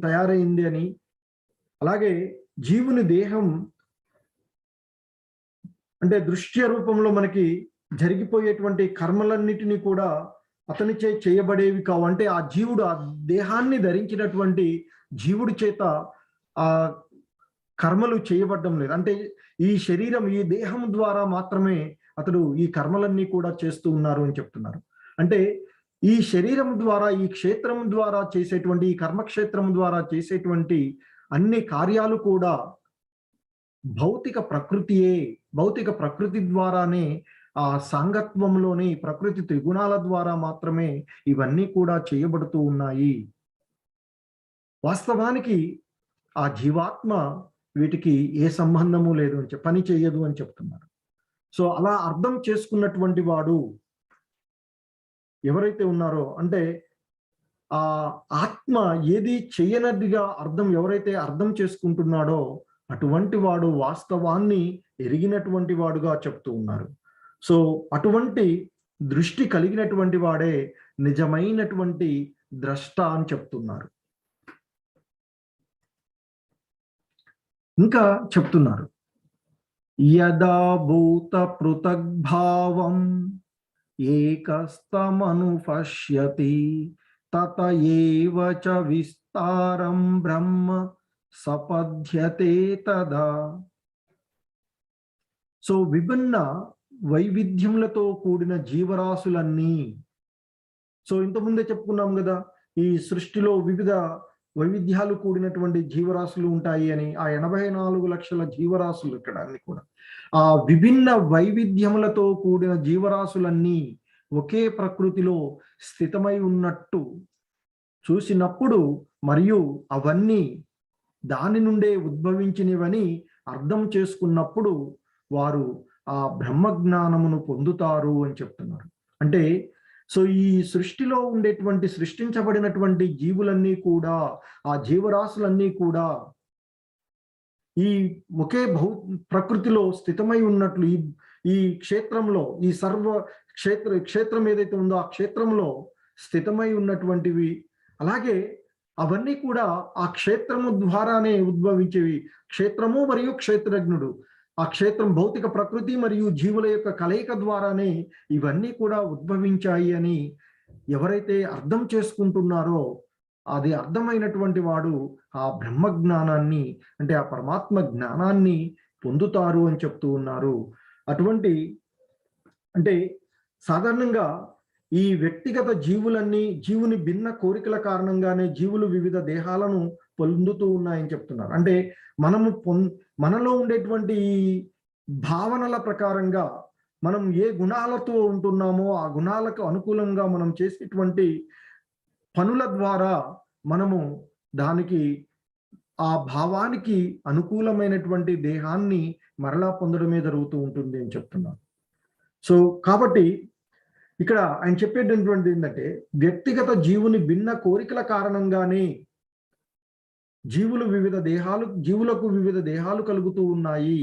తయారైంది అని, అలాగే జీవుని దేహం అంటే దృశ్య రూపంలో మనకి జరిగిపోయేటువంటి కర్మలన్నిటినీ కూడా అతనిచే చేయబడేవి కావు. అంటే ఆ జీవుడు, ఆ దేహాన్ని ధరించినటువంటి జీవుడి చేత ఆ కర్మలు చేయబడడం లేదు. అంటే ఈ శరీరం, ఈ దేహం ద్వారా మాత్రమే అతడు ఈ కర్మలన్నీ కూడా చేస్తూ ఉన్నారు అని చెప్తున్నారు. అంటే ఈ శరీరం ద్వారా, ఈ క్షేత్రం ద్వారా చేసేటువంటి, ఈ కర్మక్షేత్రం ద్వారా చేసేటువంటి అన్ని కార్యాలు కూడా భౌతిక ప్రకృతియే. భౌతిక ప్రకృతి ద్వారానే, ఆ సాంగత్వంలోని ప్రకృతి త్రిగుణాల ద్వారా మాత్రమే ఇవన్నీ కూడా చేయబడుతూ ఉన్నాయి. వాస్తవానికి ఆ జీవాత్మ వీటికి ఏ సంబంధము లేదు అని పని చేయదు అని చెప్తున్నారు. సో అలా అర్థం చేసుకున్నటువంటి వాడు ఎవరైతే ఉన్నారో, అంటే ఆ ఆత్మ ఏది చేయనదిగా ఎవరైతే అర్థం చేసుకుంటున్నాడో అటువంటి వాడు వాస్తవాన్ని ఎరిగినటువంటి వాడుగా చెప్తూ ఉన్నారు. సో అటువంటి దృష్టి కలిగినటువంటి వాడే నిజమైనటువంటి ద్రష్ట అని చెప్తున్నారు. ఇంకా చెప్తున్నారు, యదా భూత పృథగ్భావం ఏకస్తమనుపశ్యతి తత ఏవ చ విస్తారం బ్రహ్మ సపద్యతే తదా. సో విభిన్న వైవిధ్యములతో కూడిన జీవరాశులన్నీ, సో ఇంతకుముందే చెప్పుకున్నాం కదా, ఈ సృష్టిలో వివిధ వైవిధ్యాలు కూడినటువంటి జీవరాశులు ఉంటాయి అని, ఆ 84 లక్షల జీవరాశులు ఇక్కడ అన్ని కూడా ఆ విభిన్న వైవిధ్యములతో కూడిన జీవరాశులన్నీ ఒకే ప్రకృతిలో స్థితమై ఉన్నట్టు చూసినప్పుడు, మరియు అవన్నీ దాని నుండే ఉద్భవించినవని అర్థం చేసుకున్నప్పుడు వారు ఆ బ్రహ్మజ్ఞానమును పొందుతారు అని చెప్తున్నారు. అంటే సో ఈ సృష్టిలో ఉండేటువంటి సృష్టించబడినటువంటి జీవులన్నీ కూడా, ఆ జీవరాశులన్నీ కూడా ఈ ఒకే ప్రకృతిలో స్థితమై ఉన్నట్లు ఈ క్షేత్రంలో, ఈ క్షేత్రం ఏదైతే ఉందో ఆ క్షేత్రంలో స్థితమై ఉన్నటువంటివి. అలాగే అవన్నీ కూడా ఆ క్షేత్రము ద్వారానే ఉద్భవించేవి. క్షేత్రము మరియు క్షేత్రజ్ఞుడు, ఆ క్షేత్రం భౌతిక ప్రకృతి మరియు జీవుల యొక్క కలయిక ద్వారానే ఇవన్నీ కూడా ఉద్భవించాయి అని ఎవరైతే అర్థం చేసుకుంటున్నారో, అది అర్థమైనటువంటి వాడు ఆ బ్రహ్మ జ్ఞానాన్ని, అంటే ఆ పరమాత్మ జ్ఞానాన్ని పొందుతారు అని చెప్తూ ఉన్నారు. అటువంటి అంటే సాధారణంగా ఈ వ్యక్తిగత జీవుని భిన్న కోరికల కారణంగానే జీవులు వివిధ దేహాలను పొందుతూ ఉన్నాయని చెప్తున్నారు. అంటే మనలో ఉండేటువంటి ఈ భావనల ప్రకారంగా మనం ఏ గుణాలతో ఉంటున్నామో ఆ గుణాలకు అనుకూలంగా మనం చేసేటువంటి పనుల ద్వారా మనము దానికి, ఆ భావానికి అనుకూలమైనటువంటి దేహాన్ని మరలా పొందడమే జరుగుతూ ఉంటుంది అని చెప్తున్నారు. సో కాబట్టి ఇక్కడ ఆయన చెప్పేటటువంటిది ఏంటంటే, వ్యక్తిగత జీవుని భిన్న కోరికల కారణంగానే జీవులకు వివిధ దేహాలు కలుగుతూ ఉన్నాయి.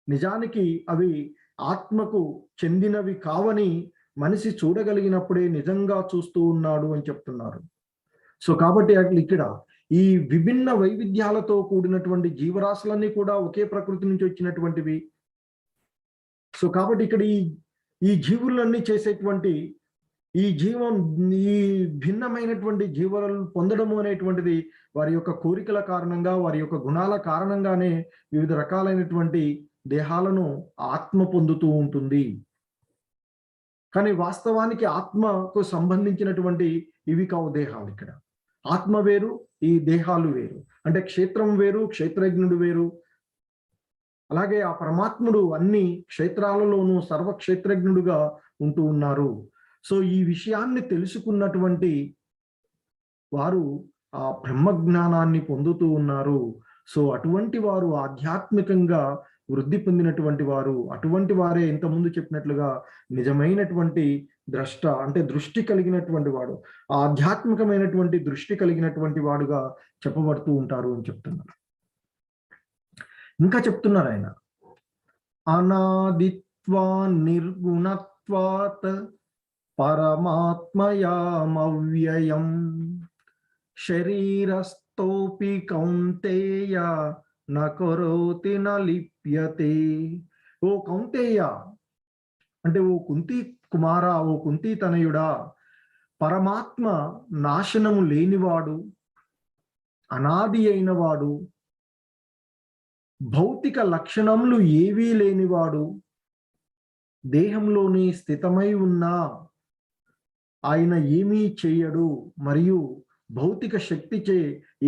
నిజానికి అవి ఆత్మకు చెందినవి కావని మనిషి చూడగలిగినప్పుడే నిజంగా చూస్తూ ఉన్నాడు అని చెప్తున్నారు. సో కాబట్టి ఇక్కడ ఈ విభిన్న వైవిధ్యాలతో కూడినటువంటి జీవరాశులన్నీ కూడా ఒకే ప్రకృతి నుంచి వచ్చినటువంటివి. సో కాబట్టి ఇక్కడ ఈ జీవులన్నీ చేసేటువంటి ఈ భిన్నమైనటువంటి జీవాలను పొందడము అనేటువంటిది వారి యొక్క కోరికల కారణంగా, వారి యొక్క గుణాల కారణంగానే వివిధ రకాలైనటువంటి దేహాలను ఆత్మ పొందుతూ ఉంటుంది. కానీ వాస్తవానికి ఆత్మకు సంబంధించినటువంటి ఇవి కావు దేహాలు. ఇక్కడ ఆత్మ వేరు, ఈ దేహాలు వేరు. అంటే క్షేత్రం వేరు, క్షేత్రజ్ఞుడు వేరు. అలాగే ఆ పరమాత్ముడు అన్ని క్షేత్రాలలోనూ సర్వక్షేత్రజ్ఞుడుగా ఉంటూ ఉన్నారు. సో ఈ విషయాన్ని తెలుసుకున్నటువంటి వారు ఆ బ్రహ్మ జ్ఞానాన్ని పొందుతూ ఉన్నారు. సో అటువంటి వారు ఆధ్యాత్మికంగా వృద్ధి పొందినటువంటి వారు, అటువంటి వారే ఇంతకుముందు చెప్పినట్లుగా నిజమైనటువంటి ద్రష్ట, అంటే దృష్టి కలిగినటువంటి వాడు, ఆధ్యాత్మికమైనటువంటి దృష్టి కలిగినటువంటి వాడుగా చెప్పబడుతూ ఉంటారు అని చెప్తున్నారు. ఇంకా చెప్తున్నారు ఆయన, అనాదిత్వా నిర్గుణత్వాత్ పరమాత్మయామవ్యయం శరీరస్థోపి కౌంతేయ నకరోతి నలిప్యతే. ఓ కౌంతేయ, అంటే ఓ కుంతి కుమార, ఓ కుంతి తనయుడా, పరమాత్మ నాశనము లేనివాడు, అనాది అయినవాడు, భౌతిక లక్షణములు ఏవీ లేనివాడు, దేహంలోని స్థితమై ఉన్నా ఆయన ఏమీ చేయడు, మరియు భౌతిక శక్తిచే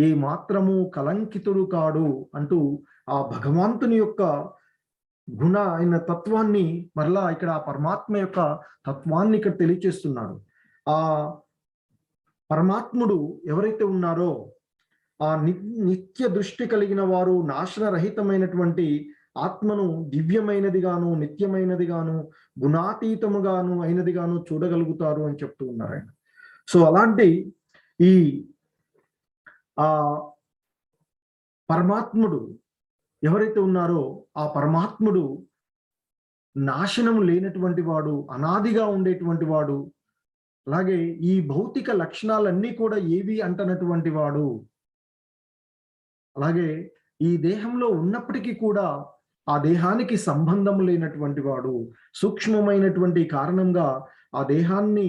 ఏ మాత్రము కలంకితుడు కాడు అంటూ ఆ భగవంతుని యొక్క గుణ అయిన తత్వాన్ని మరలా ఇక్కడ ఆ పరమాత్మ యొక్క తత్వాన్ని ఇక్కడ తెలియచేస్తున్నాడు. ఆ పరమాత్ముడు ఎవరైతే ఉన్నారో ఆ నిత్య దృష్టి కలిగిన వారు నాశనరహితమైనటువంటి ఆత్మను దివ్యమైనదిగాను, నిత్యమైనదిగాను, గుణాతీతముగాను అయినదిగాను చూడగలుగుతారు అని చెప్తూ ఉన్నారు ఆయన. సో అలాంటి ఈ ఆ పరమాత్ముడు ఎవరైతే ఉన్నారో ఆ పరమాత్ముడు నాశనము లేనటువంటి వాడు, అనాదిగా ఉండేటువంటి వాడు, అలాగే ఈ భౌతిక లక్షణాలన్నీ కూడా ఏవి అంటనటువంటి వాడు, అలాగే ఈ దేహంలో ఉన్నప్పటికీ కూడా ఆ దేహానికి సంబంధం లేనటువంటి వాడు, సూక్ష్మమైనటువంటి కారణంగా ఆ దేహాన్ని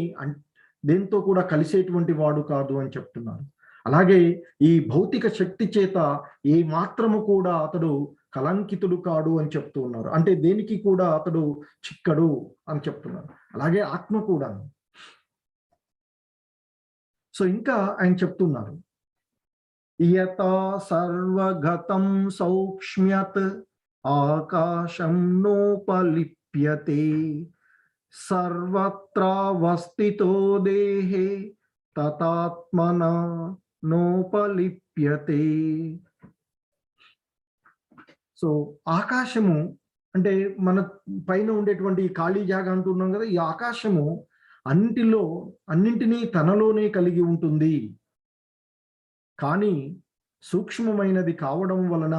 దేంతో కూడా కలిసేటువంటి వాడు కాదు అని చెప్తున్నారు. అలాగే ఈ భౌతిక శక్తి చేత ఏ మాత్రము కూడా అతడు కలంకితుడు కాడు అని చెప్తూ ఉన్నారు. అంటే దేనికి కూడా అతడు చిక్కడు అని చెప్తున్నారు. అలాగే ఆత్మ కూడా. సో ఇంకా ఆయన చెప్తున్నారు, యతా సర్వగతం సౌక్ష్మ్యత్ ఆకాశం నోపలిప్యతే సర్వత్రావస్థితో దేహే తతాత్మన నోపలిప్యతే. సో ఆకాశము అంటే మన పైన ఉండేటువంటి ఈ ఖాళీ జాగా అంటున్నాం కదా, ఈ ఆకాశము అన్నింటినీ తనలోనే కలిగి ఉంటుంది. కానీ సూక్ష్మమైనది కావడం వలన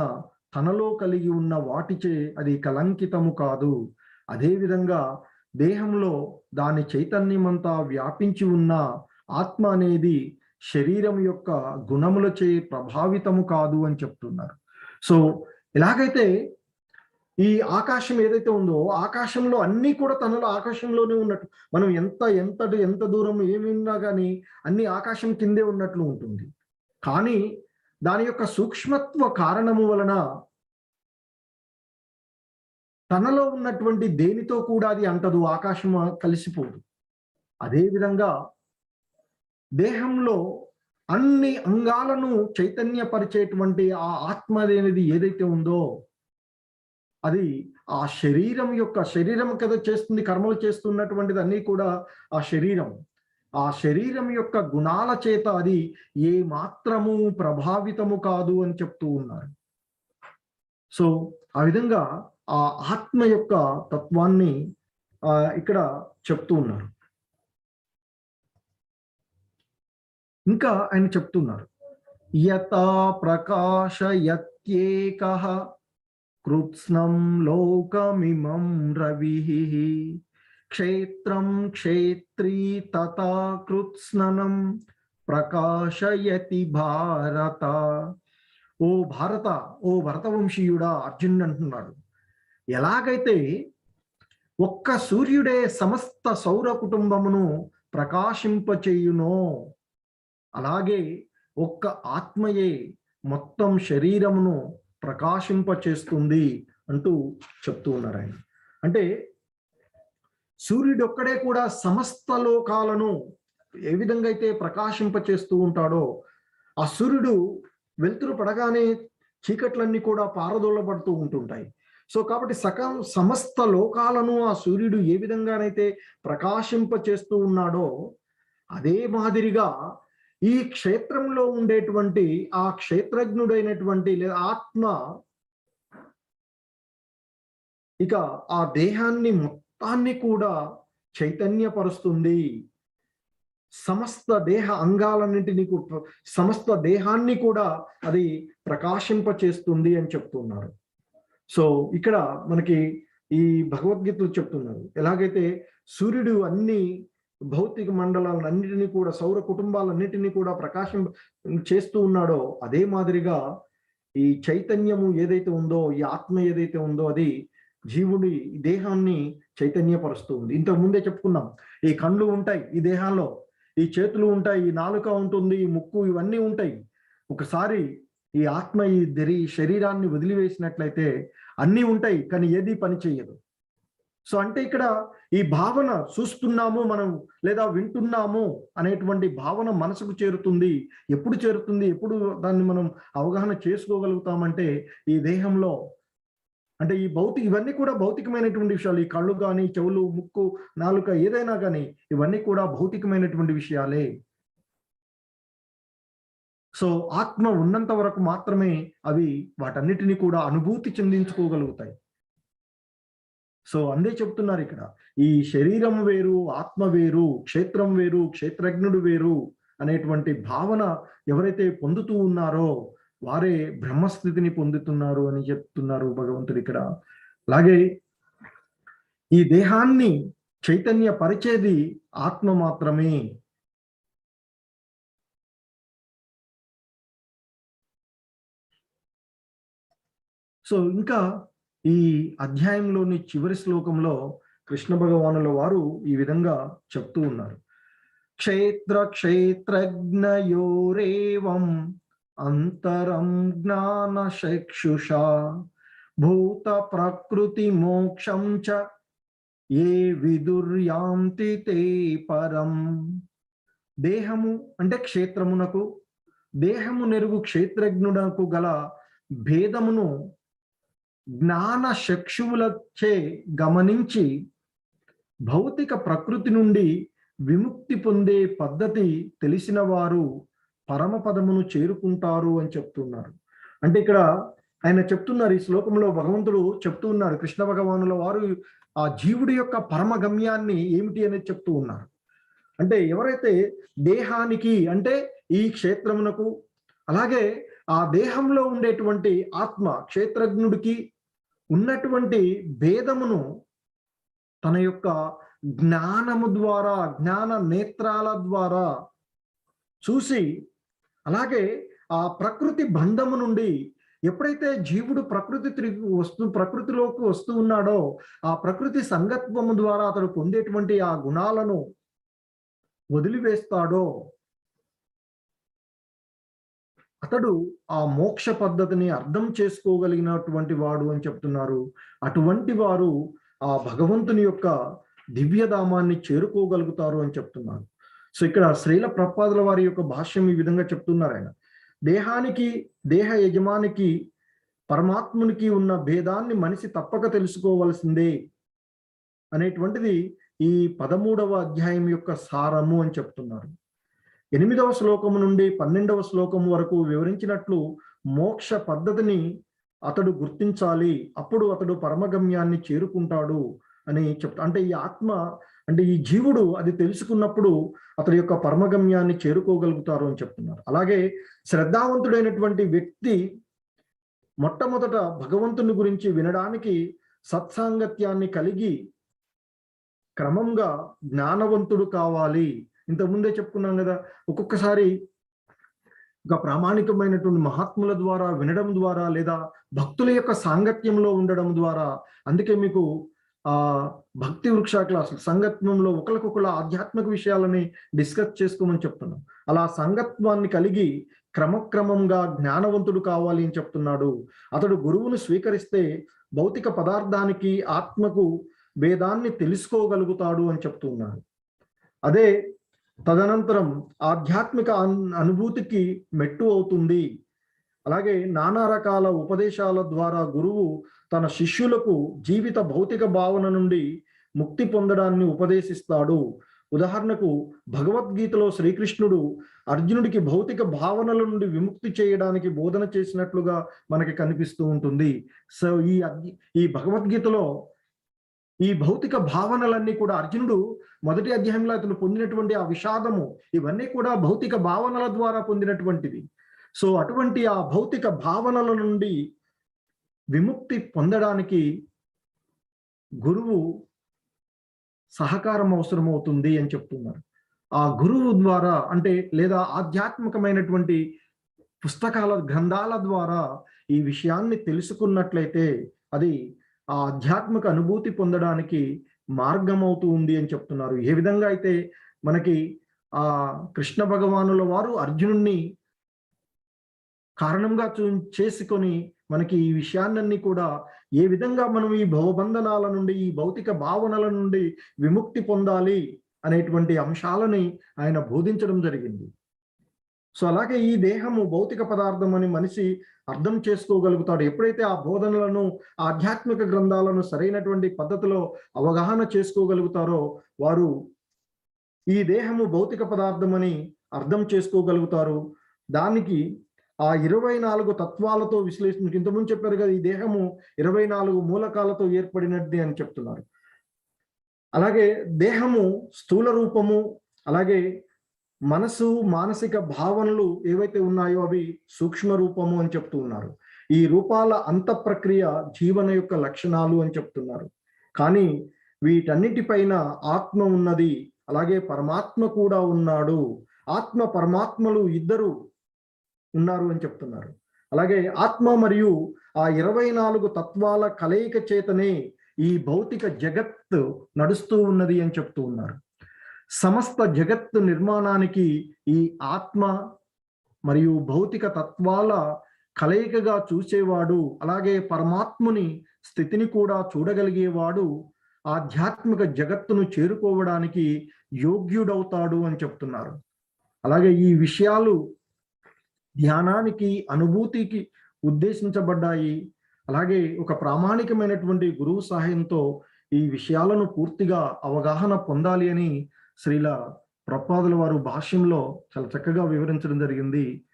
తనలో కలిగి ఉన్న వాటిచే అది కలంకితము కాదు. అదేవిధంగా దేహంలో దాని చైతన్యమంతా వ్యాపించి ఉన్న ఆత్మ అనేది శరీరం యొక్క గుణములచే ప్రభావితము కాదు అని చెప్తున్నారు. సో ఎలాగైతే ఈ ఆకాశం ఏదైతే ఉందో ఆకాశంలో అన్నీ కూడా తనలో ఆకాశంలోనే ఉన్నట్టు, మనం ఎంత దూరం ఏమిన్నా కానీ అన్ని ఆకాశం కిందే ఉన్నట్లు ఉంటుంది. కానీ దాని యొక్క సూక్ష్మత్వ కారణము వలన తనలో ఉన్నటువంటి దేనితో కూడా అది అంటదు, ఆకాశం కలిసిపోదు. అదేవిధంగా దేహంలో అన్ని అంగాలను చైతన్యపరిచేటువంటి ఆ ఆత్మ అనేది ఏదైతే ఉందో అది ఆ శరీరం కదా చేస్తుంది, కర్మలు చేస్తున్నటువంటిది అన్నీ కూడా ఆ శరీరం యొక్క గుణాల చేత అది ఏ మాత్రము ప్రభావితము కాదు అని చెప్తూ ఉన్నారు. సో ఆ విధంగా ఆ ఆత్మ యొక్క తత్వాన్ని ఇక్కడ చెప్తూ ఉన్నారు. ఇంకా ఆయన చెప్తున్నారు, యతా ప్రకాశయత్యేకః కృత్స్నం లోకమిమం రవిః క్షేత్రం క్షేత్రీ తథా కృత్స్ననం ప్రకాశయతి భారత. ఓ భరతవంశీయుడా, అర్జునుడు అంటున్నాడు, ఎలాగైతే ఒక్క సూర్యుడే సమస్త సౌర కుటుంబమును ప్రకాశింపచేయునో అలాగే ఒక్క ఆత్మయే మొత్తం శరీరమును ప్రకాశింపచేస్తుంది అంటూ చెప్తూ ఉన్నారు ఆయన. అంటే సూర్యుడు ఒక్కడే కూడా సమస్త లోకాలను ఏ విధంగా అయితే ప్రకాశింపచేస్తూ ఉంటాడో, ఆ సూర్యుడు వెలుతురు పడగానే చీకట్లన్నీ కూడా పారదోలబడుతూ ఉంటుంటాయి. సో కాబట్టి సమస్త లోకాలను ఆ సూర్యుడు ఏ విధంగానైతే ప్రకాశింపచేస్తూ ఉన్నాడో అదే మాదిరిగా ఈ క్షేత్రంలో ఉండేటువంటి ఆ క్షేత్రజ్ఞుడైనటువంటి లేదా ఆత్మ ఇక ఆ దేహాన్ని మొత్తాన్ని కూడా చైతన్యపరుస్తుంది. సమస్త దేహ అంగాలన్నింటినీ సమస్త దేహాన్ని కూడా అది ప్రకాశింపచేస్తుంది అని చెప్తున్నారు. సో ఇక్కడ మనకి ఈ భగవద్గీతలు చెప్తున్నారు, ఎలాగైతే సూర్యుడు అన్ని భౌతిక మండలాలన్నిటినీ కూడా సౌర కుటుంబాలన్నిటినీ కూడా ప్రకాశం చేస్తూ ఉన్నాడో అదే మాదిరిగా ఈ చైతన్యము ఏదైతే ఉందో, ఈ ఆత్మ ఏదైతే ఉందో అది జీవుడి దేహాన్ని చైతన్యపరుస్తూ ఉంది. ఇంతకు ముందే చెప్పుకున్నాం, ఈ కళ్ళు ఉంటాయి ఈ దేహాల్లో, ఈ చేతులు ఉంటాయి, ఈ నాలుక ఉంటుంది, ఈ ముక్కు, ఇవన్నీ ఉంటాయి. ఒకసారి ఈ ఆత్మ ఈ శరీరాన్ని వదిలివేసినట్లయితే అన్నీ ఉంటాయి కానీ ఏది పని చేయదు. సో అంటే ఇక్కడ ఈ భావన చూస్తున్నాము మనం లేదా వింటున్నాము అనేటువంటి భావన మనసుకు చేరుతుంది. ఎప్పుడు చేరుతుంది, ఎప్పుడు దాన్ని మనం అవగాహన చేసుకోగలుగుతామంటే ఈ దేహంలో, అంటే ఇవన్నీ కూడా భౌతికమైనటువంటి విషయాలు. ఈ కళ్ళు కానీ, చెవులు, ముక్కు, నాలుక ఏదైనా కానీ ఇవన్నీ కూడా భౌతికమైనటువంటి విషయాలే. సో ఆత్మ ఉన్నంత వరకు మాత్రమే అవి వాటన్నిటిని కూడా అనుభూతి చెందించుకోగలుగుతాయి. సో అందే చెప్తున్నారు ఇక్కడ, ఈ శరీరం వేరు, ఆత్మ వేరు, క్షేత్రం వేరు, క్షేత్రజ్ఞుడు వేరు అనేటువంటి భావన ఎవరైతే పొందుతూ ఉన్నారో వారే బ్రహ్మస్థితిని పొందుతున్నారు అని చెప్తున్నారు భగవంతుడు ఇక్కడ. అలాగే ఈ దేహాన్ని చైతన్య పరిచేది ఆత్మ మాత్రమే. సో ఇంకా ఈ అధ్యాయంలోని చివరి శ్లోకంలో కృష్ణ భగవానుల వారు ఈ విధంగా చెప్తూ ఉన్నారు, క్షేత్రజ్ఞయోరేవం అంతరం జ్ఞాన చక్షుషా భూత ప్రకృతి మోక్షం చ ఏ విదుర్యాంతి తే పరం. దేహము అంటే క్షేత్రమునకు, దేహము నెరుగు క్షేత్రజ్ఞుడకు గల భేదమును జ్ఞాన చక్షువులచే గమనించి భౌతిక ప్రకృతి నుండి విముక్తి పొందే పద్ధతి తెలిసిన వారు పరమపదమును చేరుకుంటారు అని చెప్తున్నారు. అంటే ఇక్కడ ఆయన చెప్తున్నారు, ఈ శ్లోకంలో భగవంతుడు చెప్తూ ఉన్నారు, కృష్ణ భగవానుల వారు ఆ జీవుడి యొక్క పరమ గమ్యాన్ని ఏమిటి అనేది చెప్తూ ఉన్నారు. అంటే ఎవరైతే దేహానికి అంటే ఈ క్షేత్రమునకు, అలాగే ఆ దేహంలో ఉండేటువంటి ఆత్మ క్షేత్రజ్ఞుడికి ఉన్నటువంటి భేదమును తన యొక్క జ్ఞానము ద్వారా, జ్ఞాన నేత్రాల ద్వారా చూసి, అలాగే ఆ ప్రకృతి బంధము నుండి ఎప్పుడైతే జీవుడు ప్రకృతిలోకి వస్తూ ఉన్నాడో ఆ ప్రకృతి సంగత్వము ద్వారా అతడు పొందేటువంటి ఆ గుణాలను వదిలివేస్తాడో అతడు ఆ మోక్ష పద్ధతిని అర్థం చేసుకోగలిగినటువంటి వాడు అని చెప్తున్నారు. అటువంటి వారు ఆ భగవంతుని యొక్క దివ్యధామాన్ని చేరుకోగలుగుతారు అని చెప్తున్నారు. సో ఇక్కడ శ్రీల ప్రభుపాదుల వారి యొక్క భాష్యం ఈ విధంగా చెప్తున్నారు. ఆయన దేహానికి, దేహ యజమానికి, పరమాత్మునికి ఉన్న భేదాన్ని మనిషి తప్పక తెలుసుకోవలసిందే అనేటువంటిది ఈ 13వ అధ్యాయం యొక్క సారము అని చెప్తున్నారు. 8వ శ్లోకము నుండి 12వ శ్లోకం వరకు వివరించినట్లు మోక్ష పద్ధతిని అతడు గుర్తించాలి, అప్పుడు అతడు పరమగమ్యాన్ని చేరుకుంటాడు అని చెప్తా. అంటే ఈ ఆత్మ, అంటే ఈ జీవుడు అది తెలుసుకున్నప్పుడు అతడి యొక్క పరమగమ్యాన్ని చేరుకోగలుగుతారు అని చెప్తున్నారు. అలాగే శ్రద్ధావంతుడైనటువంటి వ్యక్తి మొట్టమొదట భగవంతుని గురించి వినడానికి సత్సాంగత్యాన్ని కలిగి క్రమంగా జ్ఞానవంతుడు కావాలి. ఇంతకుముందే చెప్పుకున్నాం కదా, ఒక్కొక్కసారి ఒక ప్రామాణికమైనటువంటి మహాత్ముల ద్వారా వినడం ద్వారా, లేదా భక్తుల యొక్క సాంగత్యంలో ఉండడం ద్వారా, అందుకే మీకు భక్తి వృక్ష క్లాసు సంగత్వంలో ఒకరికొకరు ఆధ్యాత్మిక విషయాలని డిస్కస్ చేసుకోమని చెప్తున్నాం. అలా సంగత్వాన్ని కలిగి క్రమక్రమంగా జ్ఞానవంతుడు కావాలి అని చెప్తున్నాడు. అతడు గురువును స్వీకరిస్తే భౌతిక పదార్థానికి, ఆత్మకు భేదాన్ని తెలుసుకోగలుగుతాడు అని చెప్తున్నారు. అదే తదనంతరం ఆధ్యాత్మిక అనుభూతికి మెట్టు అవుతుంది. అలాగే నానా రకాల ఉపదేశాల ద్వారా గురువు తన శిష్యులకు జీవిత భౌతిక భావన నుండి ముక్తి పొందడాన్ని ఉపదేశిస్తాడు. ఉదాహరణకు భగవద్గీతలో శ్రీకృష్ణుడు అర్జునుడికి భౌతిక భావనల నుండి విముక్తి చేయడానికి బోధన చేసినట్లుగా మనకి కనిపిస్తూ ఉంటుంది. సో ఈ భగవద్గీతలో ఈ భౌతిక భావనలన్నీ కూడా అర్జునుడు మొదటి అధ్యాయంలో అతను పొందినటువంటి ఆ విషాదము, ఇవన్నీ కూడా భౌతిక భావనల ద్వారా పొందినటువంటివి. సో అటువంటి ఆ భౌతిక భావనల నుండి విముక్తి పొందడానికి గురువు సహకారం అవసరమవుతుంది అని చెప్తున్నారు. ఆ గురువు ద్వారా, అంటే లేదా ఆధ్యాత్మికమైనటువంటి పుస్తకాల, గ్రంథాల ద్వారా ఈ విషయాన్ని తెలుసుకున్నట్లయితే అది ఆ ఆధ్యాత్మిక అనుభూతి పొందడానికి మార్గం అవుతూ ఉంది అని చెప్తున్నారు. ఏ విధంగా అయితే మనకి ఆ కృష్ణ భగవానుల వారు అర్జునుడిని కారణంగా చేసుకొని మనకి ఈ విషయాన్ని కూడా ఏ విధంగా మనం ఈ భవబంధనాల నుండి, ఈ భౌతిక భావనల నుండి విముక్తి పొందాలి అనేటువంటి అంశాలని ఆయన బోధించడం జరిగింది. సో అలాగే ఈ దేహము భౌతిక పదార్థం అని మనిషి అర్థం చేసుకోగలుగుతాడు. ఎప్పుడైతే ఆ బోధనలను, ఆధ్యాత్మిక గ్రంథాలను సరైనటువంటి పద్ధతిలో అవగాహన చేసుకోగలుగుతారో వారు ఈ దేహము భౌతిక పదార్థం అని అర్థం చేసుకోగలుగుతారు. దానికి ఆ 24 తత్వాలతో విశ్లేషణ, ఇంతకుముందు చెప్పారు కదా, ఈ దేహము 24 మూలకాలతో ఏర్పడినది అని చెప్తున్నారు. అలాగే దేహము స్థూల రూపము, అలాగే మనసు, మానసిక భావనలు ఏవైతే ఉన్నాయో అవి సూక్ష్మ రూపము అని చెప్తూ ఉన్నారు. ఈ రూపాల అంత ప్రక్రియ జీవన యొక్క లక్షణాలు అని చెప్తున్నారు. కానీ వీటన్నిటిపైన ఆత్మ ఉన్నది, అలాగే పరమాత్మ కూడా ఉన్నాడు. ఆత్మ పరమాత్మలు ఇద్దరు ఉన్నారు అని చెప్తున్నారు. అలాగే ఆత్మ మరియు ఆ 24 తత్వాల కలయిక చేతనే ఈ భౌతిక జగత్తు నడుస్తూ ఉన్నది అని చెప్తూ ఉన్నారు. సమస్త జగత్తు నిర్మాణానికి ఈ ఆత్మ మరియు భౌతిక తత్వాల కలయికగా చూసేవాడు, అలాగే పరమాత్ముని స్థితిని కూడా చూడగలిగేవాడు ఆధ్యాత్మిక జగత్తును చేరుకోవడానికి యోగ్యుడవుతాడు అని చెప్తున్నారు. అలాగే ఈ విషయాలు ధ్యానానికి, అనుభూతికి ఉద్దేశించబడ్డాయి. అలాగే ఒక ప్రామాణికమైనటువంటి గురువు సహాయంతో ఈ విషయాలను పూర్తిగా అవగాహన పొందాలి అని శ్రీల ప్రభుపాదుల వారు భాష్యంలో చాలా చక్కగా వివరించడం జరిగింది.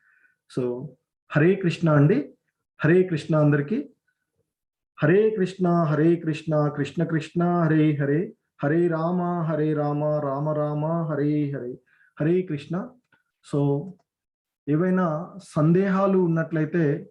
సో హరే కృష్ణ అండి. హరే కృష్ణ అందరికీ. హరే కృష్ణ కృష్ణ కృష్ణ హరే హరే, హరే రామ రామ రామ హరే హరే. హరే కృష్ణ. సో ఏవైనా సందేహాలు ఉన్నట్లయితే